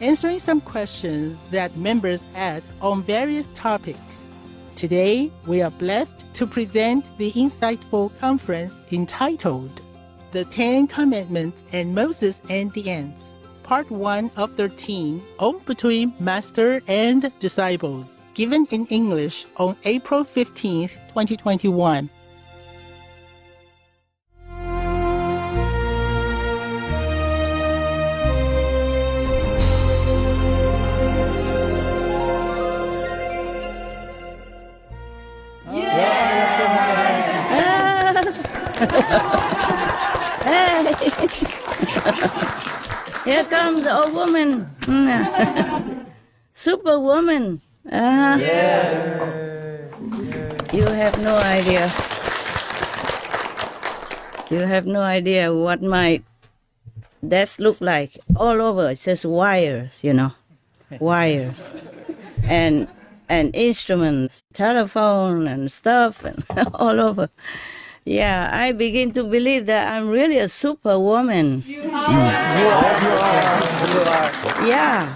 answering some questions that members had on various topics. Today, we are blessed to present the insightful conference entitled The 10 Commandments and Moses and the Ants, Part 1 of 13, on between Master and Disciples, given in English on April 15th, 2021. Hey, here comes the old woman, superwoman. You have no idea. You have no idea what my desk look like. All over, it's just wires, wires, and instruments, telephone and stuff, and all over. Yeah, I begin to believe that I'm really a superwoman. You are. Yeah,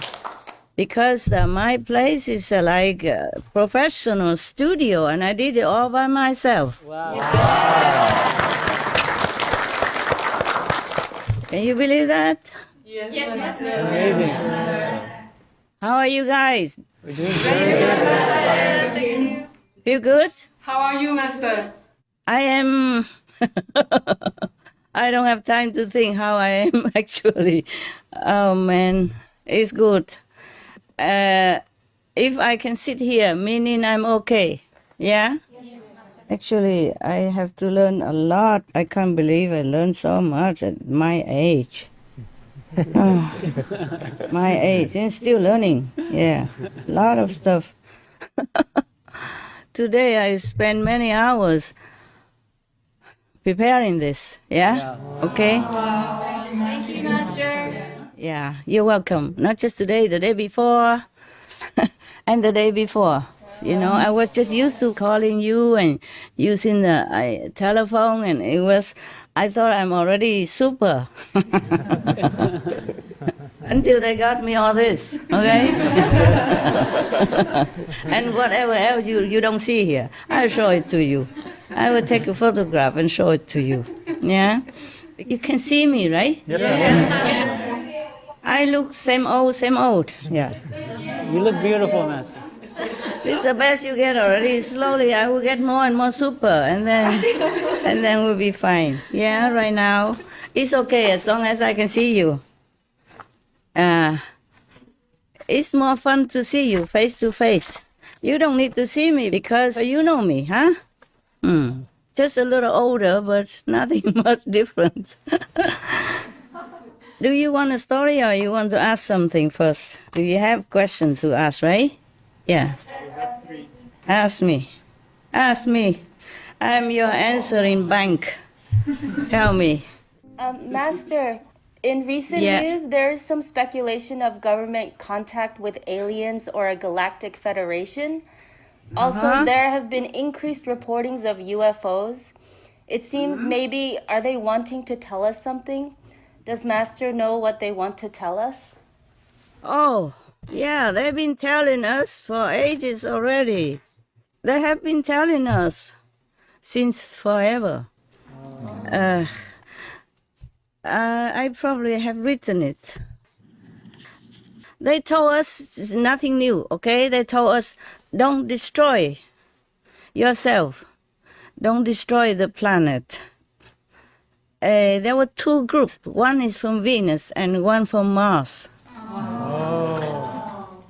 because my place is like a professional studio, and I did it all by myself. Wow. Can you believe that? Yes. Yes. Amazing. How are you guys? We're doing good. Feel good? How are you, Master? I am. I don't have time to think how I am actually. Oh man, it's good. If I can sit here, meaning I'm okay. Yeah? Yes. Actually, I have to learn a lot. I can't believe I learned so much at my age. My age, and still learning. Yeah, a lot of stuff. Today I spent many hours preparing this, yeah? Okay? Wow. Thank you, Master. Yeah, you're welcome. Not just today, the day before, and the day before. I was just used to calling you and using the telephone, and I thought I'm already super. Until they got me all this, okay? And whatever else you don't see here, I'll show it to you. I will take a photograph and show it to you. Yeah? You can see me, right? Yes. I look same old. Yes. You look beautiful, Master. This is the best you get already. Slowly I will get more and more super, and then we'll be fine. Yeah, right now. It's okay as long as I can see you. It's more fun to see you face to face. You don't need to see me because you know me, huh? Just a little older, but nothing much different. Do you want a story or you want to ask something first? Do you have questions to ask, right? Yeah. Ask me. I'm your answering bank. Tell me. Master, in recent news, there is some speculation of government contact with aliens or a galactic federation. Also, there have been increased reportings of UFOs. It seems maybe, are they wanting to tell us something? Does Master know what they want to tell us? Oh, yeah, they've been telling us for ages already. They have been telling us since forever. I probably have written it. They told us it's nothing new, okay? They told us, don't destroy yourself. Don't destroy the planet. There were two groups. One is from Venus and one from Mars.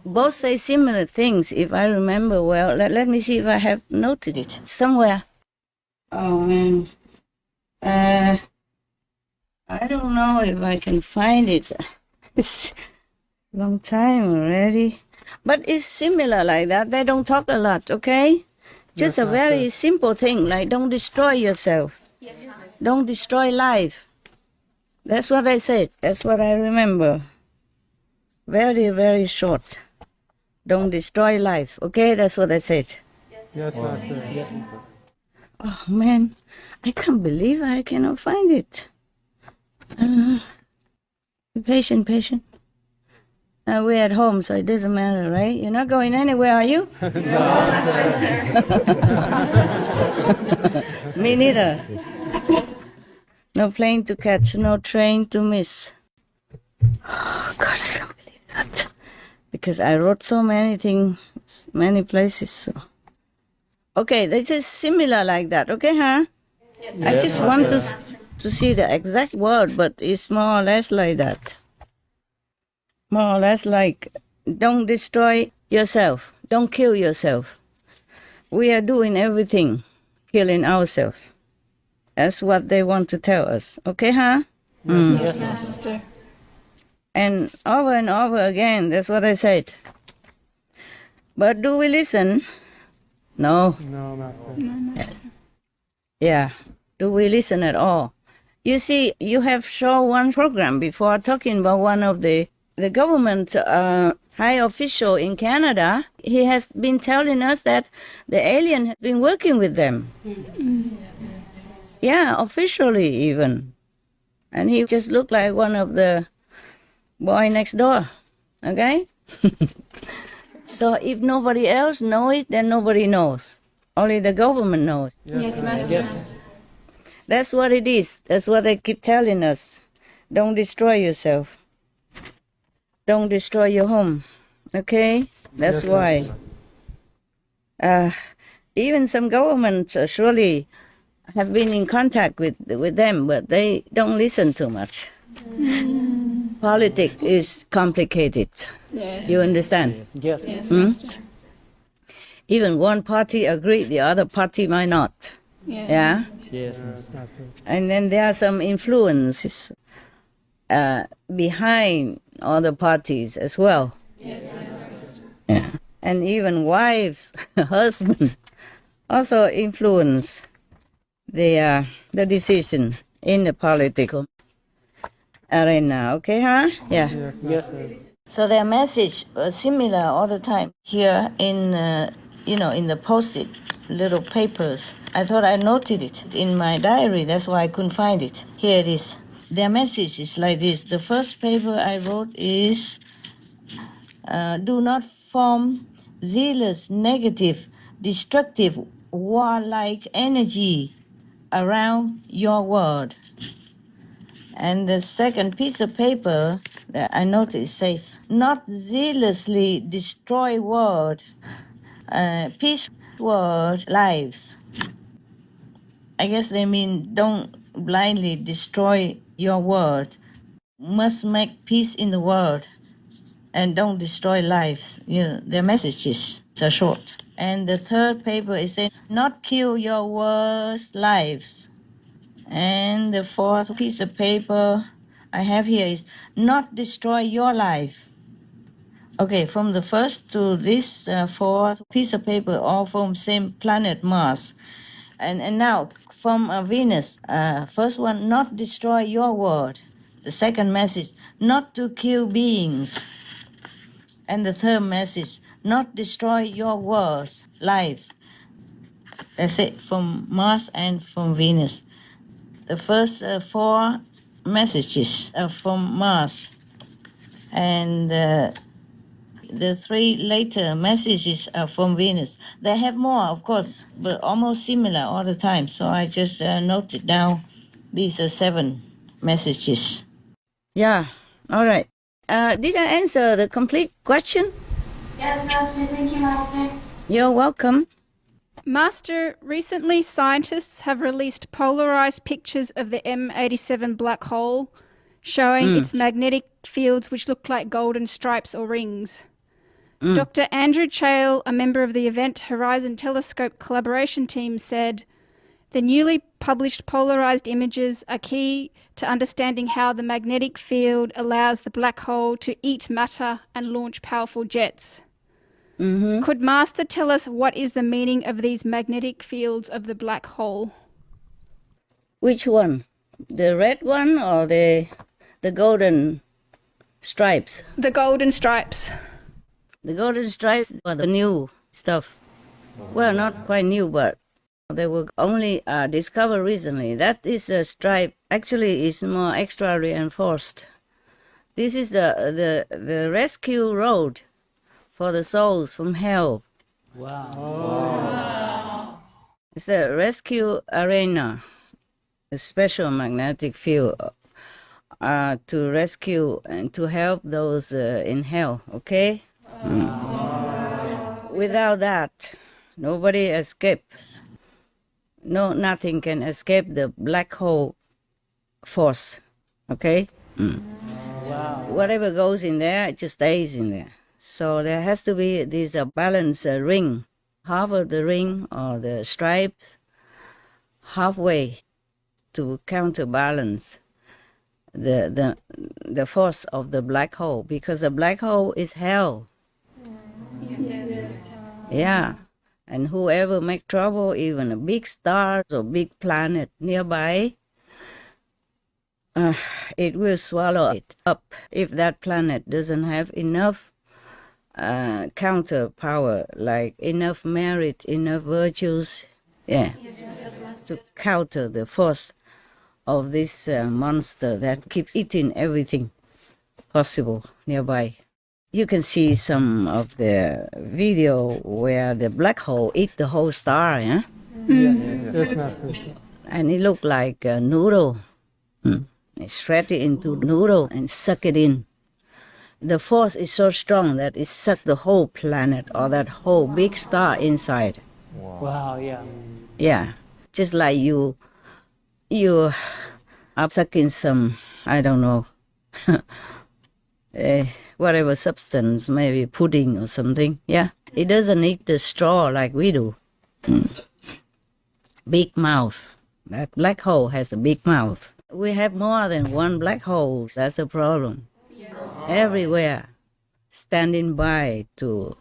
Both say similar things, if I remember well. Let me see if I have noted it somewhere. Oh, man. I don't know if I can find it. It's a long time already. But it's similar like that. They don't talk a lot, okay? Just a very simple thing, like don't destroy yourself. Don't destroy life. That's what I said. That's what I remember. Very, very short. Don't destroy life, okay? That's what I said. Yes, Master. Yes, Master. Oh, man. I can't believe I cannot find it. Be patient. We're at home, so it doesn't matter, right? You're not going anywhere, are you? Me neither. No plane to catch, no train to miss. Oh, God, I can't believe that. Because I wrote so many things, many places. So. Okay, this is similar like that, okay, huh? Yes, I just want to see the exact word, but it's more or less like that. More or less like, don't destroy yourself. Don't kill yourself. We are doing everything, killing ourselves. That's what they want to tell us. Okay, huh? Yes, Master. And over again, that's what I said. But do we listen? No. No, Master. No, Master. Yeah. Do we listen at all? You see, you have shown one program before talking about one of the government high official in Canada. He has been telling us that the alien has been working with them. Yeah, officially even. And he just looked like one of the boy next door. Okay? So if nobody else knows it, then nobody knows. Only the government knows. Yes, Master. Yes. That's what it is. That's what they keep telling us. Don't destroy yourself. Don't destroy your home. Okay? That's why. Even some governments surely have been in contact with them, but they don't listen too much. Politics is complicated. Yes. You understand? Yes. Yes, Master. Even one party agrees, the other party might not. Yes. Yeah? Yes. And then there are some influences behind other parties as well. Yes, Master. Yeah. And even wives, husbands also influence the decisions in the political arena. Okay, huh? Yeah. Yes. So their message was similar all the time here in, in the post-it little papers. I thought I noted it in my diary. That's why I couldn't find it. Here it is. Their message is like this. The first paper I wrote is, do not form zealous, negative, destructive, warlike energy around your world. And the second piece of paper that I noticed says, not zealously destroy world, peace world lives. I guess they mean don't blindly destroy your world. Must make peace in the world and don't destroy lives. Their messages are short. And the third paper is saying, not kill your world's lives. And the fourth piece of paper I have here is not destroy your life. Okay, from the first to this fourth piece of paper, all from same planet Mars. And now from Venus, first one, not destroy your world. The second message, not to kill beings. And the third message, not destroy your world's lives. That's it, from Mars and from Venus. The first four messages are from Mars, and the three later messages are from Venus. They have more, of course, but almost similar all the time. So I just noted down these are 7 messages. Yeah, all right. Did I answer the complete question? Yes, Master. Thank you, Master. You're welcome. Master, recently scientists have released polarized pictures of the M87 black hole, showing its magnetic fields which look like golden stripes or rings. Dr. Andrew Chale, a member of the Event Horizon Telescope collaboration team, said, the newly published polarized images are key to understanding how the magnetic field allows the black hole to eat matter and launch powerful jets. Could Master tell us what is the meaning of these magnetic fields of the black hole? Which one? The red one or the golden stripes? The golden stripes. The golden stripes are the new stuff. Well, not quite new, but they were only discovered recently. That is a stripe. Actually, it's more extra reinforced This is the rescue road for the souls from hell. Wow. It's a rescue arena, a special magnetic field to rescue and to help those in hell, okay? Without that, nobody escapes. No, nothing can escape the black hole force, okay? Wow. Whatever goes in there, it just stays in there. So there has to be this balance ring, half of the ring or the stripe, halfway to counterbalance the force of the black hole, because the black hole is hell. Yeah, and whoever make trouble, even a big star or big planet nearby, it will swallow it up if that planet doesn't have enough counter power, like enough merit, enough virtues, to counter the force of this monster that keeps eating everything possible nearby. You can see some of the video where the black hole eats the whole star, yeah? Yes, Master. And it looked like a noodle. It shred it into noodle and suck it in. The force is so strong that it sucks the whole planet or that whole big star inside. Wow, yeah. Yeah, just like you are sucking some, I don't know, whatever substance, maybe pudding or something. Yeah, it doesn't eat the straw like we do. Big mouth. That black hole has a big mouth. We have more than one black hole. That's the problem. Everywhere, standing by to,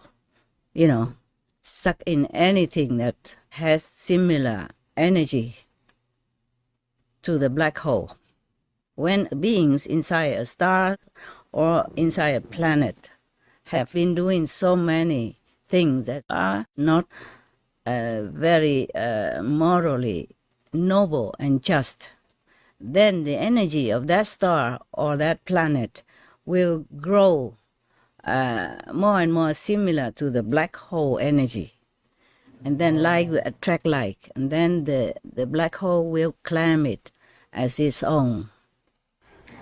suck in anything that has similar energy to the black hole. When beings inside a star or inside a planet have been doing so many things that are not very morally noble and just, then the energy of that star or that planet will grow more and more similar to the black hole energy. And then like will attract like, and then the black hole will claim it as its own.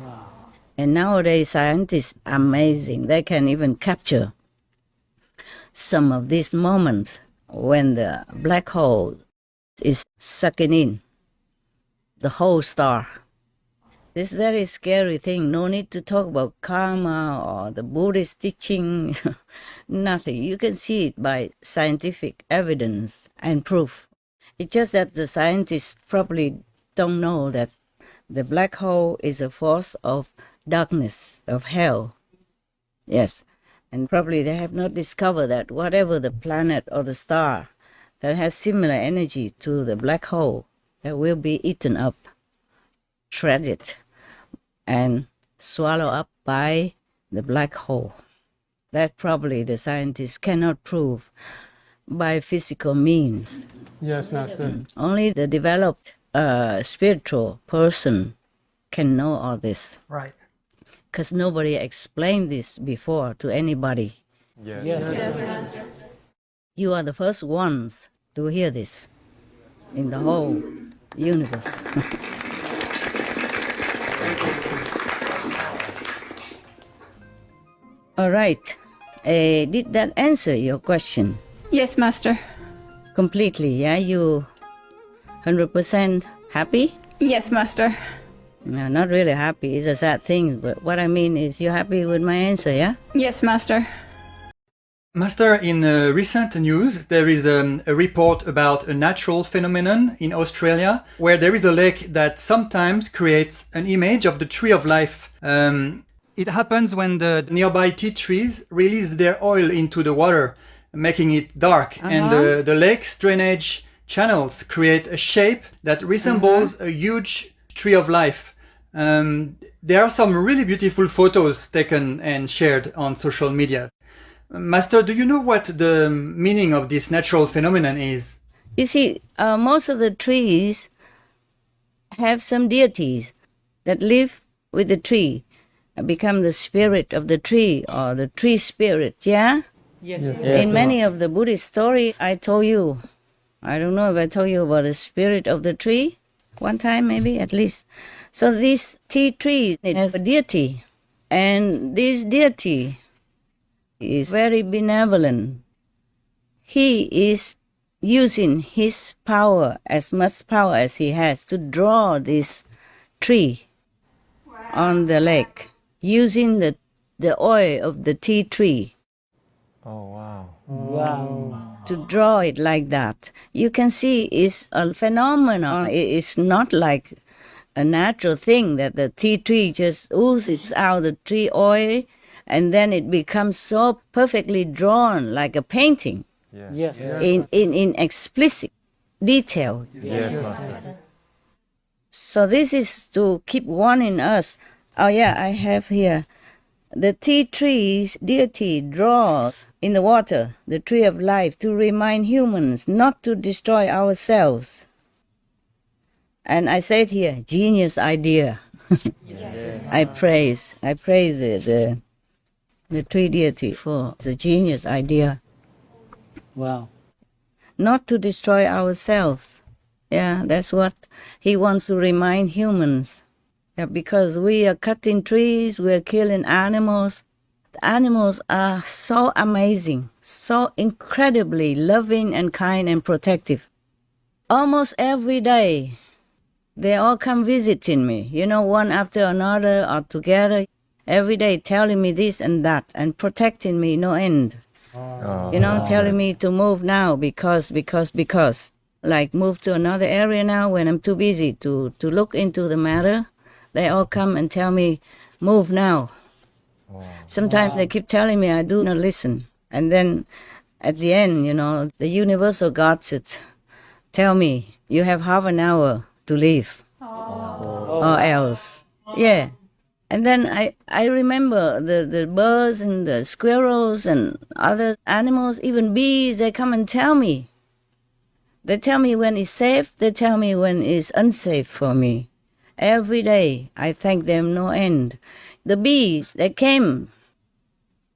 Wow. And nowadays scientists are amazing. They can even capture some of these moments when the black hole is sucking in the whole star. This very scary thing, no need to talk about karma or the Buddhist teaching, nothing. You can see it by scientific evidence and proof. It's just that the scientists probably don't know that the black hole is a force of darkness, of hell. Yes, and probably they have not discovered that whatever the planet or the star that has similar energy to the black hole, that will be eaten up, shredded, and swallowed up by the black hole. That probably the scientists cannot prove by physical means. Yes, Master. Only the developed spiritual person can know all this. Right. Because nobody explained this before to anybody. Yes, Master. You are the first ones to hear this in the whole universe. All right. Did that answer your question? Yes, Master. Completely, yeah? You 100% happy? Yes, Master. No, not really happy. It's a sad thing. But what I mean is you're happy with my answer, yeah? Yes, Master. Master, in recent news, there is a report about a natural phenomenon in Australia where there is a lake that sometimes creates an image of the tree of life. It happens when the nearby tea trees release their oil into the water, making it dark, and the lake's drainage channels create a shape that resembles a huge tree of life. There are some really beautiful photos taken and shared on social media. Master, do you know what the meaning of this natural phenomenon is? You see, most of the trees have some deities that live with the tree. become the spirit of the tree or the tree spirit, yeah? Yes. In many of the Buddhist story, I told you, I don't know if I told you about the spirit of the tree, one time maybe at least. So this tea tree has a deity, and this deity is very benevolent. He is using his power, as much power as he has, to draw this tree on the lake, using the oil of the tea tree. Oh, wow. Wow. To draw it like that. You can see it's a phenomenon. It's not like a natural thing that the tea tree just oozes out the tree oil and then it becomes so perfectly drawn like a painting. Yeah. Yes. In explicit detail. Yes, Master. So this is to keep warning us. Oh yeah, I have here. The tea tree's deity draws in the water the tree of life to remind humans not to destroy ourselves. And I said here, genius idea. Yes. I praise the tree deity for the genius idea. Wow. Not to destroy ourselves. Yeah, that's what he wants to remind humans. Yeah, because we are cutting trees, we are killing animals. The animals are so amazing, so incredibly loving and kind and protective. Almost every day, they all come visiting me, one after another or together, every day telling me this and that and protecting me no end. Telling me to move now because. Like move to another area now when I'm too busy to look into the matter. They all come and tell me, move now. Sometimes they keep telling me I do not listen. And then at the end, the universal God should tell me, you have half an hour to leave. Or else. Yeah. And then I remember the birds and the squirrels and other animals, even bees, they come and tell me. They tell me when it's safe, they tell me when it's unsafe for me. Every day, I thank them no end. The bees, they came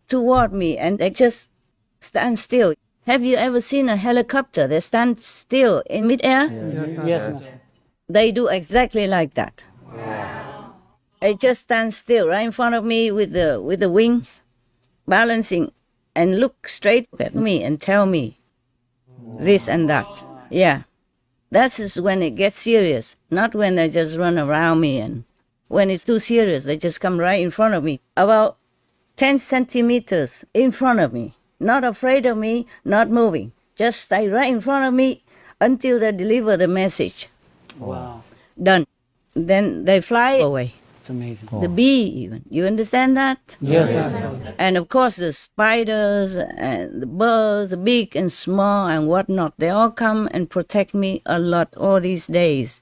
toward me and they just stand still. Have you ever seen a helicopter that stands still in midair? Yes. They do exactly like that. Wow. They just stand still right in front of me with the wings, balancing, and look straight at me and tell me this and that. Yeah. That is when it gets serious, not when they just run around me. And when it's too serious, they just come right in front of me, about 10 centimeters in front of me, not afraid of me, not moving. Just stay right in front of me until they deliver the message. Wow. Done. Then they fly away. It's amazing. The bee even. You understand that? Yes. And of course the spiders and the birds, the big and small and whatnot, they all come and protect me a lot all these days.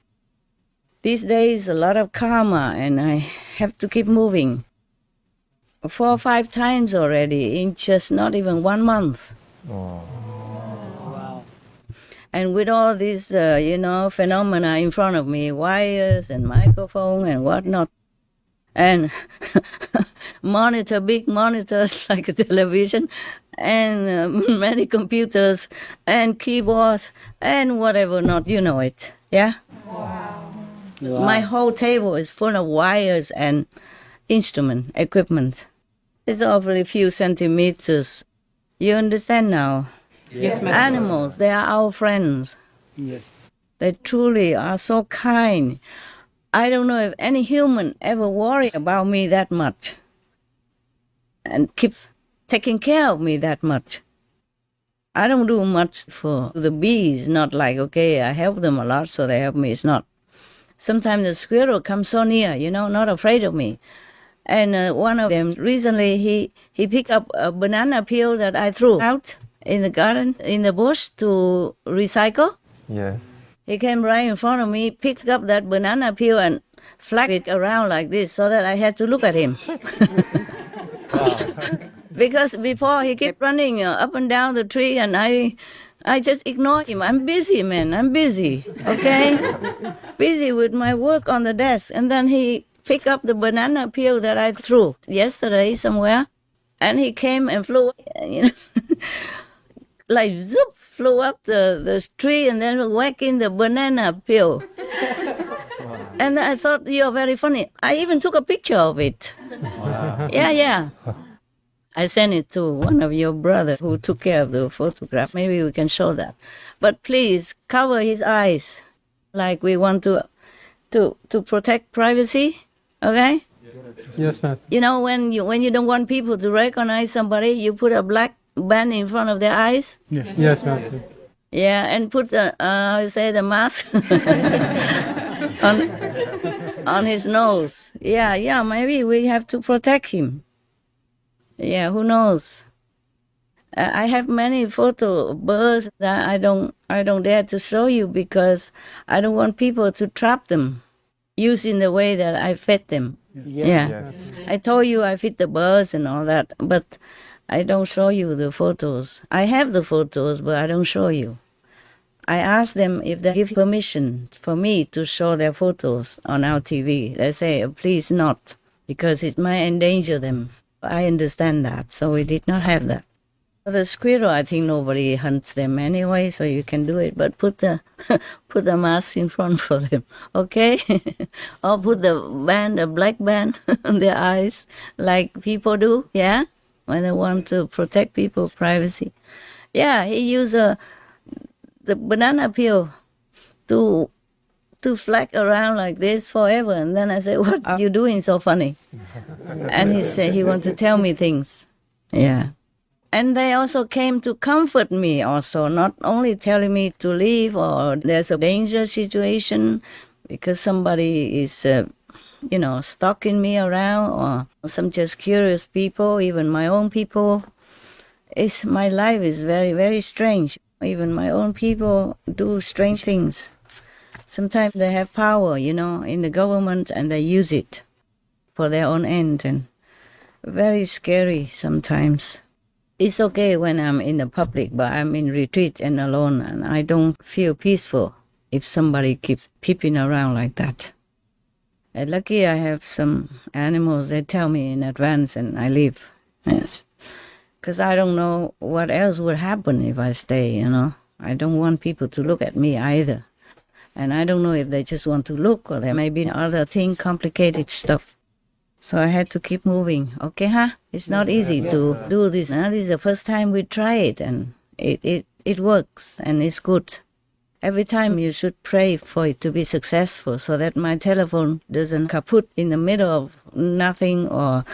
These days a lot of karma and I have to keep moving. 4 or 5 times already in just not even 1 month. Wow. And with all these, phenomena in front of me, wires and microphone and whatnot, and big monitors like a television, and many computers and keyboards and whatever not, you know it, yeah? Wow. My whole table is full of wires and instrument, equipment. It's awfully few centimeters. You understand now? Yes, Master. Animals, they are our friends. Yes. They truly are so kind. I don't know if any human ever worried about me that much and keeps taking care of me that much. I don't do much for the bees, not like, okay, I help them a lot, so they help me. It's not. Sometimes the squirrel comes so near, not afraid of me. And one of them, recently, he picked up a banana peel that I threw out in the garden, in the bush to recycle. Yes. He came right in front of me, picked up that banana peel and flapped it around like this so that I had to look at him. Because before he kept running up and down the tree and I just ignored him. I'm busy, man. I'm busy, okay? Busy with my work on the desk. And then he pick up the banana peel that I threw yesterday somewhere, and he came and flew, like zoop, flew up the tree and then whack in the banana peel. And I thought, you're very funny. I even took a picture of it. Wow. Yeah. I sent it to one of your brothers who took care of the photograph. Maybe we can show that. But please cover his eyes, like we want to protect privacy. Okay? Yes, Master. You know, when you don't want people to recognize somebody, you put a black band in front of their eyes. Yes, Master. Yeah, and put the mask on his nose. Yeah, maybe we have to protect him. Yeah, who knows? I have many photo birds that I don't dare to show you because I don't want people to trap them using the way that I fed them. Yes. Yes. I told you I feed the birds and all that, but I don't show you the photos. I have the photos, but I don't show you. I ask them if they give permission for me to show their photos on our TV. They say, please not, because it might endanger them. I understand that, so we did not have that. The squirrel, I think nobody hunts them anyway, so you can do it. But put the mask in front for them, okay? Or put the black band on their eyes, like people do, yeah? When they want to protect people's privacy. Yeah, he used the banana peel to flag around like this forever. And then I said, what are you doing so funny? And he said he wanted to tell me things. Yeah. And they also came to comfort me also, not only telling me to leave or there's a danger situation because somebody is, stalking me around or some just curious people, even my own people. My life is very, very strange. Even my own people do strange things. Sometimes they have power, in the government and they use it for their own end and very scary sometimes. It's okay when I'm in the public, but I'm in retreat and alone and I don't feel peaceful if somebody keeps peeping around like that. And lucky I have some animals, they tell me in advance and I leave. Yes. Because I don't know what else would happen if I stay, I don't want people to look at me either. And I don't know if they just want to look or there may be other thing, complicated stuff. So I had to keep moving. Okay, It's not easy to do this. This is the first time we try it and it works and it's good. Every time you should pray for it to be successful so that my telephone doesn't kaput in the middle of nothing or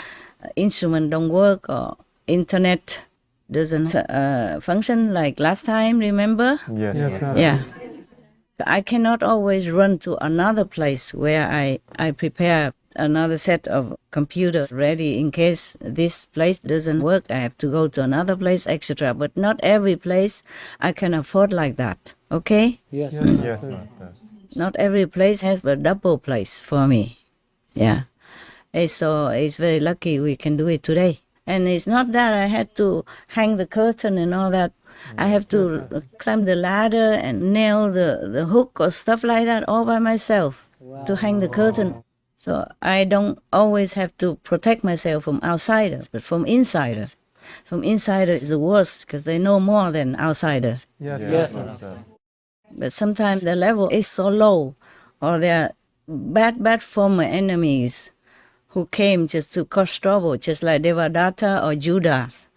instrument don't work or internet doesn't function like last time, remember? Yes. Yeah. I cannot always run to another place where I prepare another set of computers ready in case this place doesn't work. I have to go to another place, etc. But not every place I can afford like that, okay? Yes. Yes, Master. Not every place has a double place for me. Yeah. So it's very lucky we can do it today. And it's not that I had to hang the curtain and all that. I have to climb the ladder and nail the hook or stuff like that all by myself to hang the curtain. So I don't always have to protect myself from outsiders, but from insiders. From insiders is the worst because they know more than outsiders. Yes. But sometimes the level is so low or they're bad former enemies who came just to cause trouble, just like Devadatta or Judas.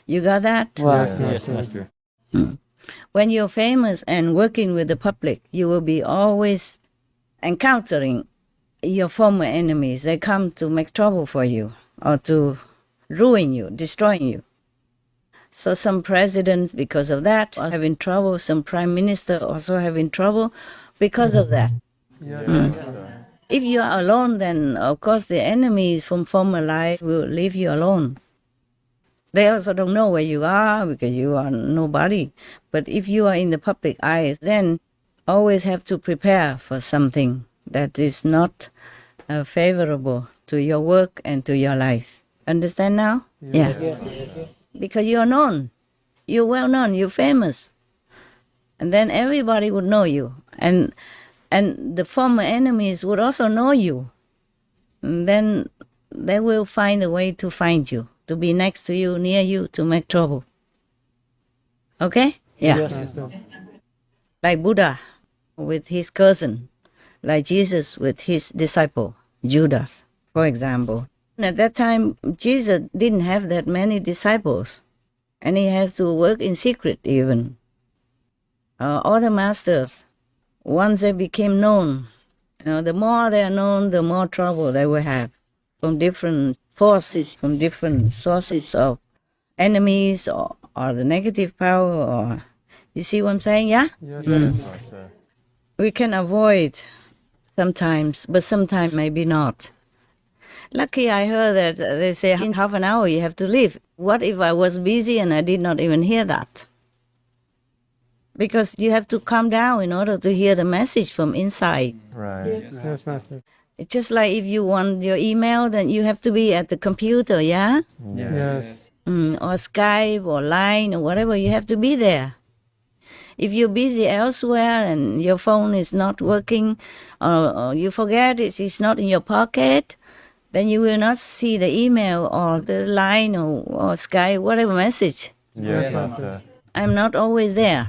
You got that? Yes, Master. When you're famous and working with the public, you will be always encountering your former enemies. They come to make trouble for you or to ruin you, destroying you. So some presidents, because of that, are having trouble. Some prime minister also having trouble because of that. If you are alone, then of course the enemies from former lives will leave you alone. They also don't know where you are because you are nobody. But if you are in the public eye, then always have to prepare for something that is not favorable to your work and to your life. Understand now? Yeah. Because you are known. You're well known. You're famous. And then everybody would know you. And the former enemies would also know you. then they will find a way to find you, to be next to you, near you, to make trouble. Okay? Yeah. Yes, Master. Like Buddha with his cousin, like Jesus with his disciple, Judas, for example. At that time, Jesus didn't have that many disciples, and he has to work in secret even. All the masters, once they became known, the more they are known, the more trouble they will have from different forces, from different sources of enemies or the negative power. Or you see what I'm saying? Yeah. Yes, Master. We can avoid sometimes, but sometimes maybe not. Lucky I heard that they say in half an hour you have to leave. What if I was busy and I did not even hear that? Because you have to calm down in order to hear the message from inside. Right. Yes, Master. It's just like if you want your email, then you have to be at the computer, yeah? Yes. Or Skype or Line or whatever, you have to be there. If you're busy elsewhere and your phone is not working or you forget it's not in your pocket, then you will not see the email or the Line or Skype, whatever message. Yes, Master. I'm not always there.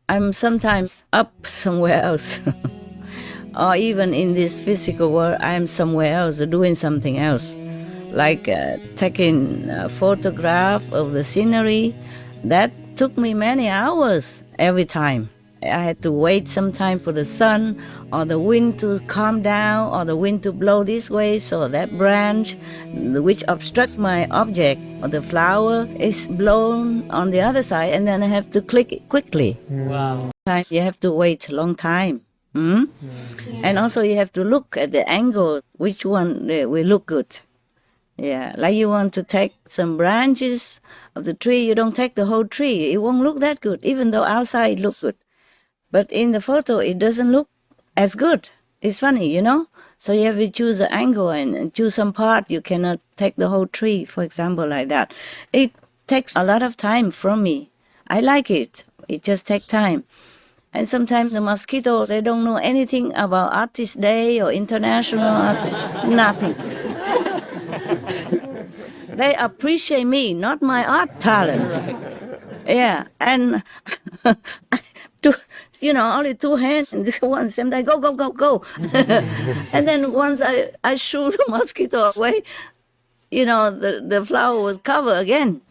I'm sometimes up somewhere else. Or even in this physical world, I'm somewhere else doing something else. Like taking a photograph of the scenery. That took me many hours every time. I had to wait some time for the sun or the wind to calm down or the wind to blow this way so that branch which obstructs my object or the flower is blown on the other side, and then I have to click it quickly. Wow. You have to wait a long time. And also you have to look at the angle, which one will look good. Yeah, like you want to take some branches of the tree, you don't take the whole tree. It won't look that good, even though outside it looks good. But in the photo, it doesn't look as good. It's funny, So you have to choose an angle and choose some part. You cannot take the whole tree, for example, like that. It takes a lot of time from me. I like it. It just takes time. And sometimes the mosquito, they don't know anything about Artist Day or International Artist, nothing. They appreciate me, not my art talent. Yeah, and only two hands, and this one same time, go, go, go, go. And then once I shoot the mosquito away, the flower was covered again.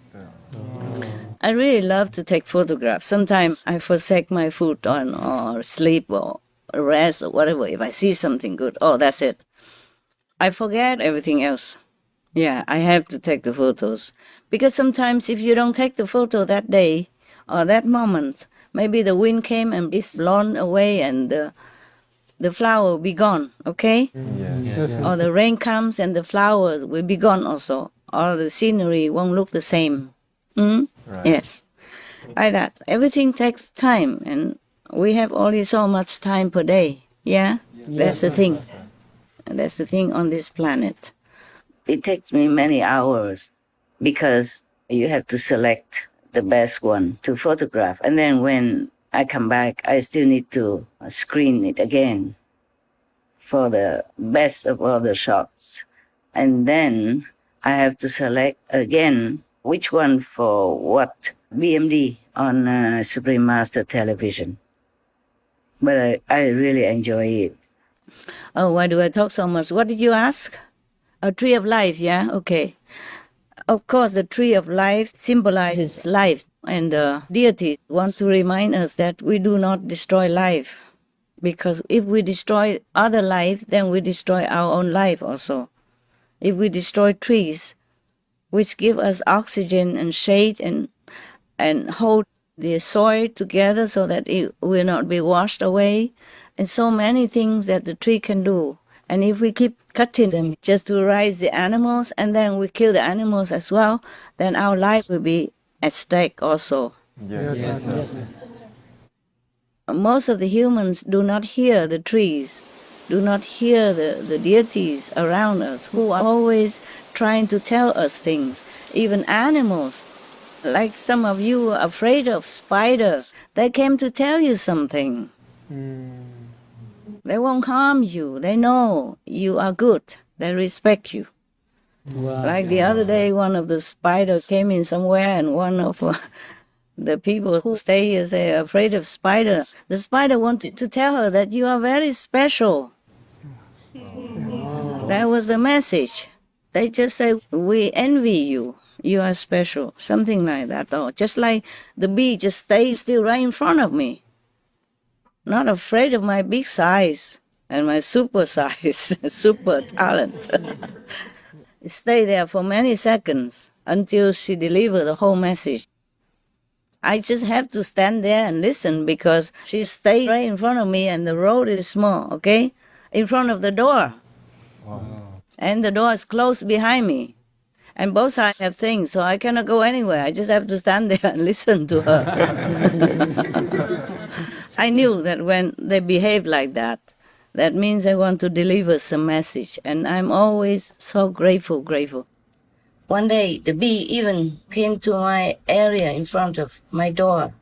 I really love to take photographs. Sometimes I forsake my food on or sleep or rest or whatever. If I see something good, that's it. I forget everything else. Yeah, I have to take the photos. Because sometimes if you don't take the photo that day or that moment, maybe the wind came and it's blown away and the flower will be gone, okay? Yes. Or the rain comes and the flowers will be gone also. Or the scenery won't look the same. Right. Yes. Like that. Everything takes time, and we have only so much time per day. Yeah? That's the thing. And that's the thing on this planet. It takes me many hours because you have to select the best one to photograph. And then when I come back, I still need to screen it again for the best of all the shots. And then I have to select again which one for what BMD on Supreme Master Television. But I really enjoy it. Oh, why do I talk so much? What did you ask? A tree of life, yeah? Okay. Of course, the tree of life symbolizes life, and the deity wants to remind us that we do not destroy life. Because if we destroy other life, then we destroy our own life also. If we destroy trees, which give us oxygen and shade and hold the soil together so that it will not be washed away, and so many things that the tree can do. And if we keep cutting them just to raise the animals, and then we kill the animals as well, then our life will be at stake also. Yes. Most of the humans do not hear the trees, do not hear the deities around us who are always trying to tell us things. Even animals, like some of you are afraid of spiders, they came to tell you something. They won't harm you. They know you are good. They respect you. Wow. Like the other day, one of the spiders came in somewhere, and one of the people who stay here say, afraid of spider. The spider wanted to tell her that you are very special. That was the message. They just say, we envy you. You are special. Something like that. Or just like the bee just stays still right in front of me. Not afraid of my big size and my super size, super talent. Stay there for many seconds until she delivers the whole message. I just have to stand there and listen because she stayed right in front of me and the road is small, okay? In front of the door. Wow. And the door is closed behind me. And both sides have things, so I cannot go anywhere. I just have to stand there and listen to her. I knew that when they behave like that, that means they want to deliver some message. And I'm always so grateful. One day, the bee even came to my area in front of my door.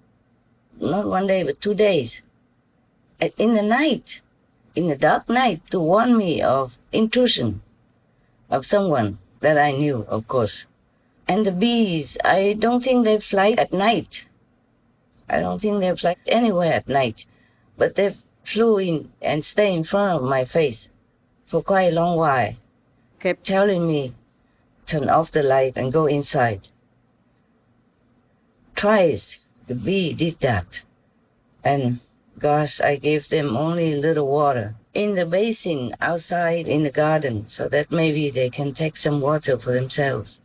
Not one day, but 2 days. In the night, in the dark night, to warn me of intrusion of someone that I knew, of course. And the bees, I don't think they fly at night. I don't think they fly anywhere at night. But they flew in and stayed in front of my face for quite a long while. Kept telling me, turn off the light and go inside. Twice the bee did that. And gosh, I gave them only a little water in the basin outside in the garden so that maybe they can take some water for themselves.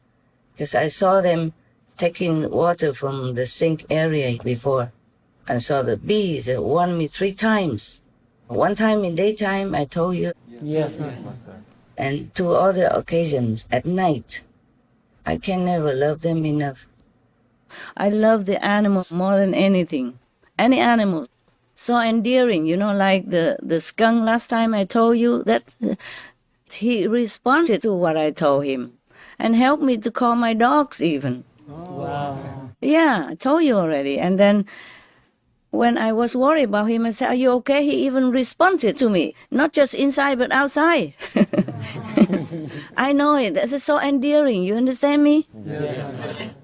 Because I saw them taking water from the sink area before. And so the bees warned me 3 times. One time in daytime, I told you. Yes, Master. And 2 other occasions at night. I can never love them enough. I love the animal more than anything. Any animal. So endearing, you know, like the skunk last time I told you, that he responded to what I told him and helped me to call my dogs even. Oh, wow. Yeah, I told you already. And then when I was worried about him, I said, are you okay? He even responded to me, not just inside, but outside. I know it. That's so endearing. You understand me? Yes.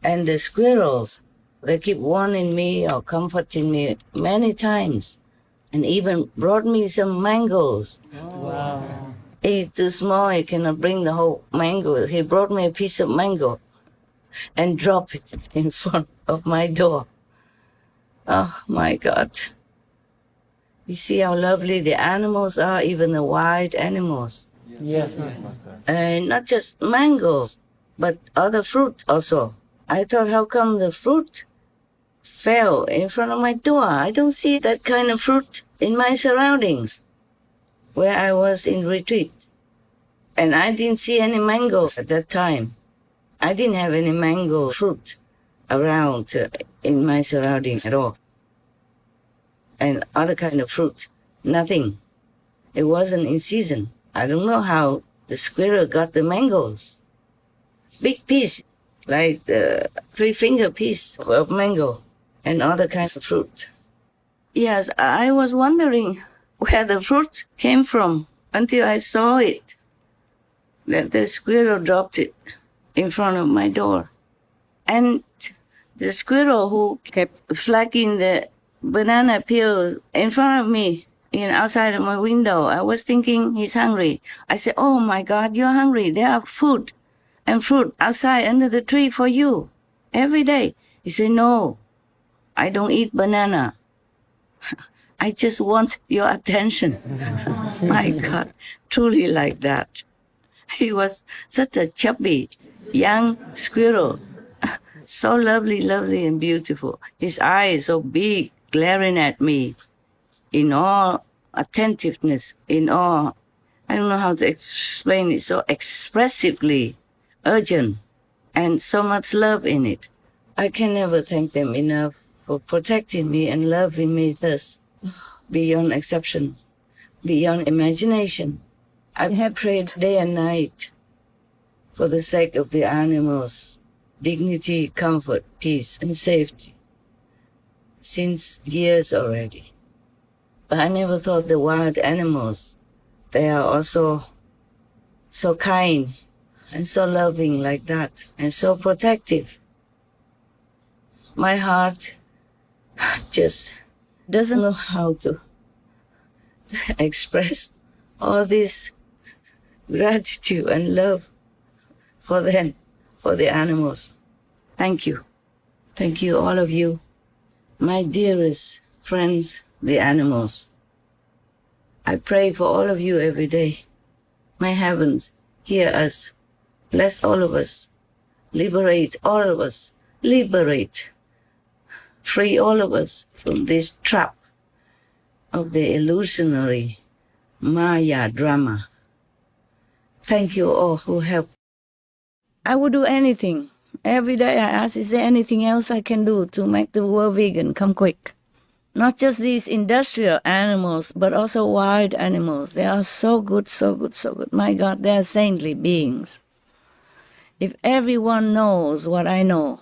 And the squirrels, they keep warning me or comforting me many times. And even brought me some mangoes. Oh, wow. He's too small, he cannot bring the whole mango. He brought me a piece of mango and dropped it in front of my door. Oh, my God. You see how lovely the animals are, even the wild animals. Yes, Master. And not just mangoes, but other fruit also. I thought, how come the fruit fell in front of my door? I don't see that kind of fruit in my surroundings where I was in retreat. And I didn't see any mangoes at that time. I didn't have any mango fruit around in my surroundings at all. And other kind of fruit, nothing. It wasn't in season. I don't know how the squirrel got the mangoes. Big piece, like the 3-finger piece of mango and other kinds of fruit. Yes, I was wondering where the fruit came from until I saw it, that the squirrel dropped it in front of my door. And the squirrel who kept flagging the banana peels in front of me, outside of my window, I was thinking he's hungry. I said, oh my God, you're hungry. There are food and fruit outside under the tree for you every day. He said, no, I don't eat banana. I just want your attention. My God, truly like that. He was such a chubby, young squirrel. So lovely, lovely and beautiful. His eyes so big, glaring at me in all attentiveness, in all, I don't know how to explain it, so expressively urgent and so much love in it. I can never thank them enough for protecting me and loving me thus, beyond exception, beyond imagination. I have prayed day and night for the sake of the animals, dignity, comfort, peace, and safety since years already. But I never thought the wild animals, they are also so kind and so loving like that and so protective. My heart just doesn't know how to express all this gratitude and love for them, for the animals. Thank you. Thank you, all of you, my dearest friends, the animals. I pray for all of you every day. My heavens, hear us. Bless all of us. Liberate all of us. Liberate. Free all of us from this trap of the illusionary Maya drama. Thank you all who help. I would do anything. Every day I ask, is there anything else I can do to make the world vegan come quick? Not just these industrial animals, but also wild animals. They are so good, so good, so good. My God, they are saintly beings. If everyone knows what I know,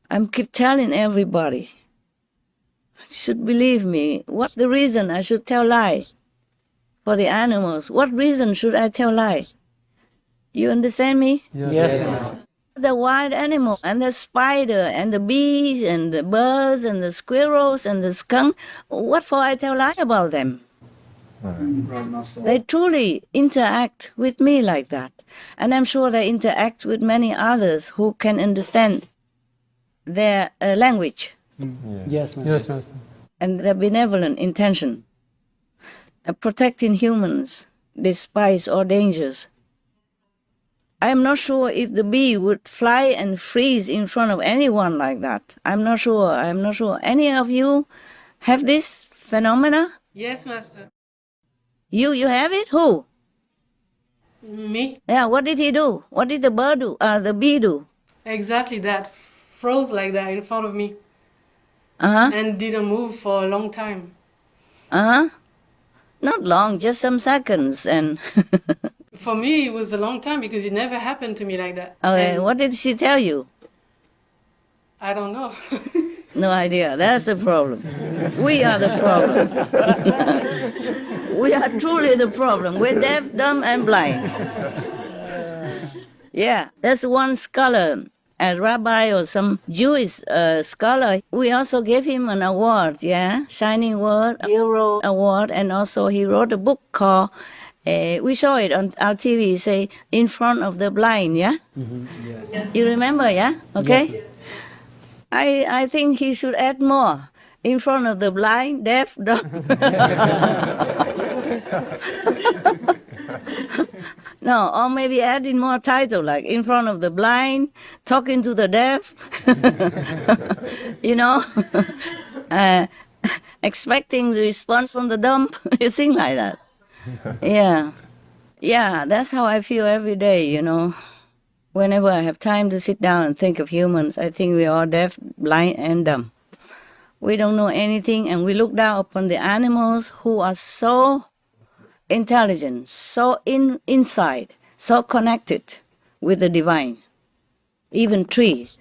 I keep telling everybody, should believe me. What the reason I should tell lies for the animals? What reason should I tell lies? You understand me? Yes, Master. The wild animal and the spider and the bees and the birds and the squirrels and the skunk, what for I tell lie about them? They truly interact with me like that. And I'm sure they interact with many others who can understand their language. Yes, Master. Yes, Master. And their benevolent intention, protecting humans despite all dangers. I'm not sure if the bee would fly and freeze in front of anyone like that. I'm not sure. Any of you have this phenomena? Yes, Master. You have it? Who? Me? Yeah, what did he do? What did the bird do? The bee do? Exactly that. Froze like that in front of me. Uh-huh. And didn't move for a long time. Uh-huh. Not long, just some seconds. And For me, it was a long time because it never happened to me like that. okay, And what did she tell you? I don't know. No idea. That's the problem. We are the problem. We are truly the problem. We're deaf, dumb, and blind. Yeah, that's one scholar, a rabbi or some Jewish scholar. We also gave him an award, yeah, Shining Word, Hero Award, and also he wrote a book called, we saw it on our TV, say, In Front of the Blind, yeah? Yes. You remember, yeah? Okay? Yes. I think he should add more. In front of the blind, deaf, dumb. No, or maybe adding more title, like in front of the blind, talking to the deaf, you know, expecting the response from the dumb, you think like that. Yeah. Yeah, that's how I feel every day, you know. Whenever I have time to sit down and think of humans, I think we are deaf, blind, and dumb. We don't know anything, and we look down upon the animals who are so intelligent, so inside, so connected with the divine. Even trees.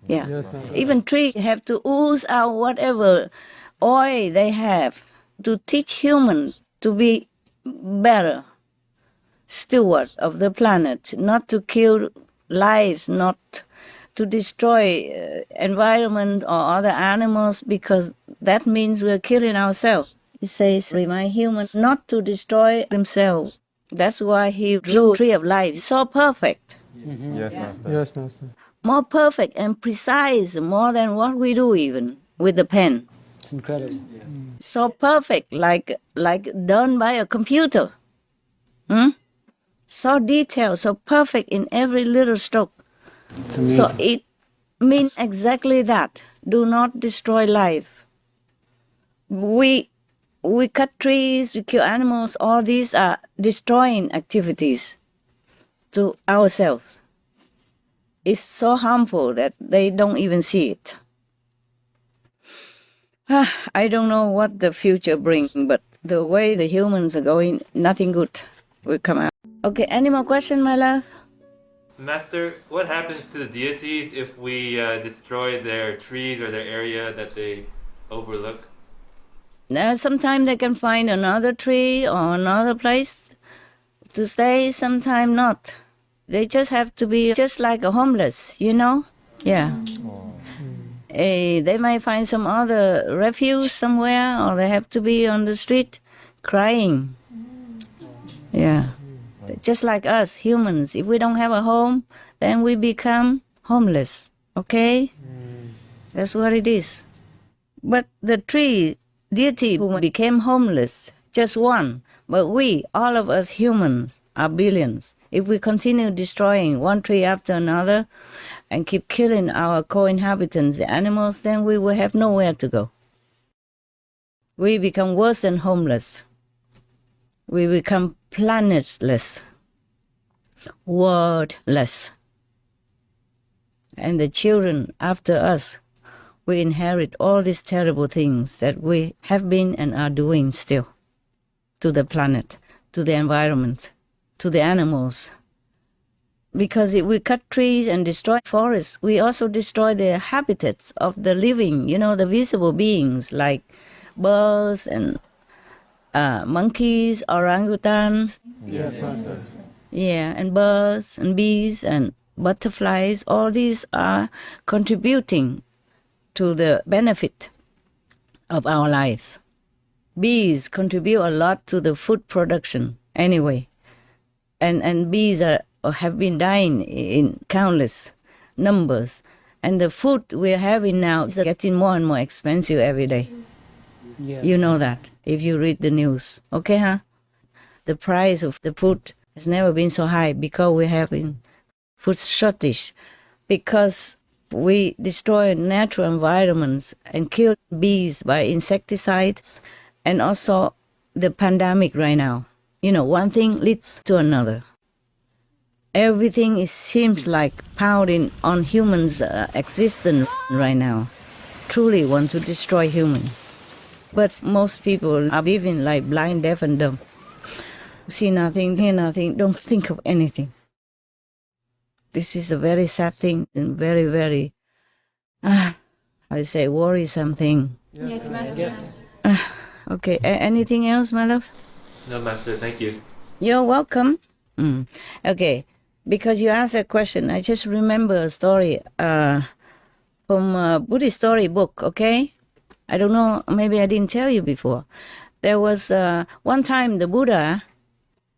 Yeah. Yes, Even trees have to ooze out whatever oil they have to teach humans to be better stewards of the planet, not to kill lives, not to destroy environment or other animals, because that means we're killing ourselves. It says, remind humans not to destroy themselves. That's why he drew Tree of Life. So perfect. Yes, Master. Yes, Master. More perfect and precise, more than what we do even with the pen. It's incredible. So perfect, like done by a computer. So detailed, so perfect in every little stroke. It's amazing. So it means exactly that. Do not destroy life. We cut trees, we kill animals, all these are destroying activities to ourselves. It's so harmful that they don't even see it. I don't know what the future brings, but the way the humans are going, nothing good will come out. Okay, any more questions, my love? Master, what happens to the deities if we destroy their trees or their area that they overlook? Sometimes they can find another tree or another place to stay, sometimes not. They just have to be just like a homeless, you know? Yeah. They might find some other refuge somewhere, or they have to be on the street crying. Yeah. Just like us, humans. If we don't have a home, then we become homeless. Okay? That's what it is. But the tree deity who became homeless, just one. But we, all of us humans, are billions. If we continue destroying one tree after another and keep killing our co-inhabitants, the animals, then we will have nowhere to go. We become worse than homeless. We become planetless, worldless. And the children after us, we inherit all these terrible things that we have been and are doing still to the planet, to the environment, to the animals. Because if we cut trees and destroy forests, we also destroy the habitats of the living, you know, the visible beings like birds and monkeys, orangutans. Yes, Master. Yeah, and birds and bees and butterflies. All these are contributing to the benefit of our lives. Bees contribute a lot to the food production anyway. And bees have been dying in countless numbers. And the food we're having now is getting more and more expensive every day. Yes. You know that if you read the news. Okay, huh? The price of the food has never been so high because we're having food shortage. Because we destroy natural environments and kill bees by insecticides, and also the pandemic right now. You know, one thing leads to another. Everything seems like pounding on humans' existence right now. Truly want to destroy humans. But most people are living like blind, deaf, and dumb. See nothing, hear nothing, don't think of anything. This is a very sad thing and very, very, worrisome thing. Yes, Master. Okay, anything else, my love? No, Master, thank you. You're welcome. Okay, because you asked a question, I just remember a story from a Buddhist storybook, okay? I don't know, maybe I didn't tell you before. There was one time the Buddha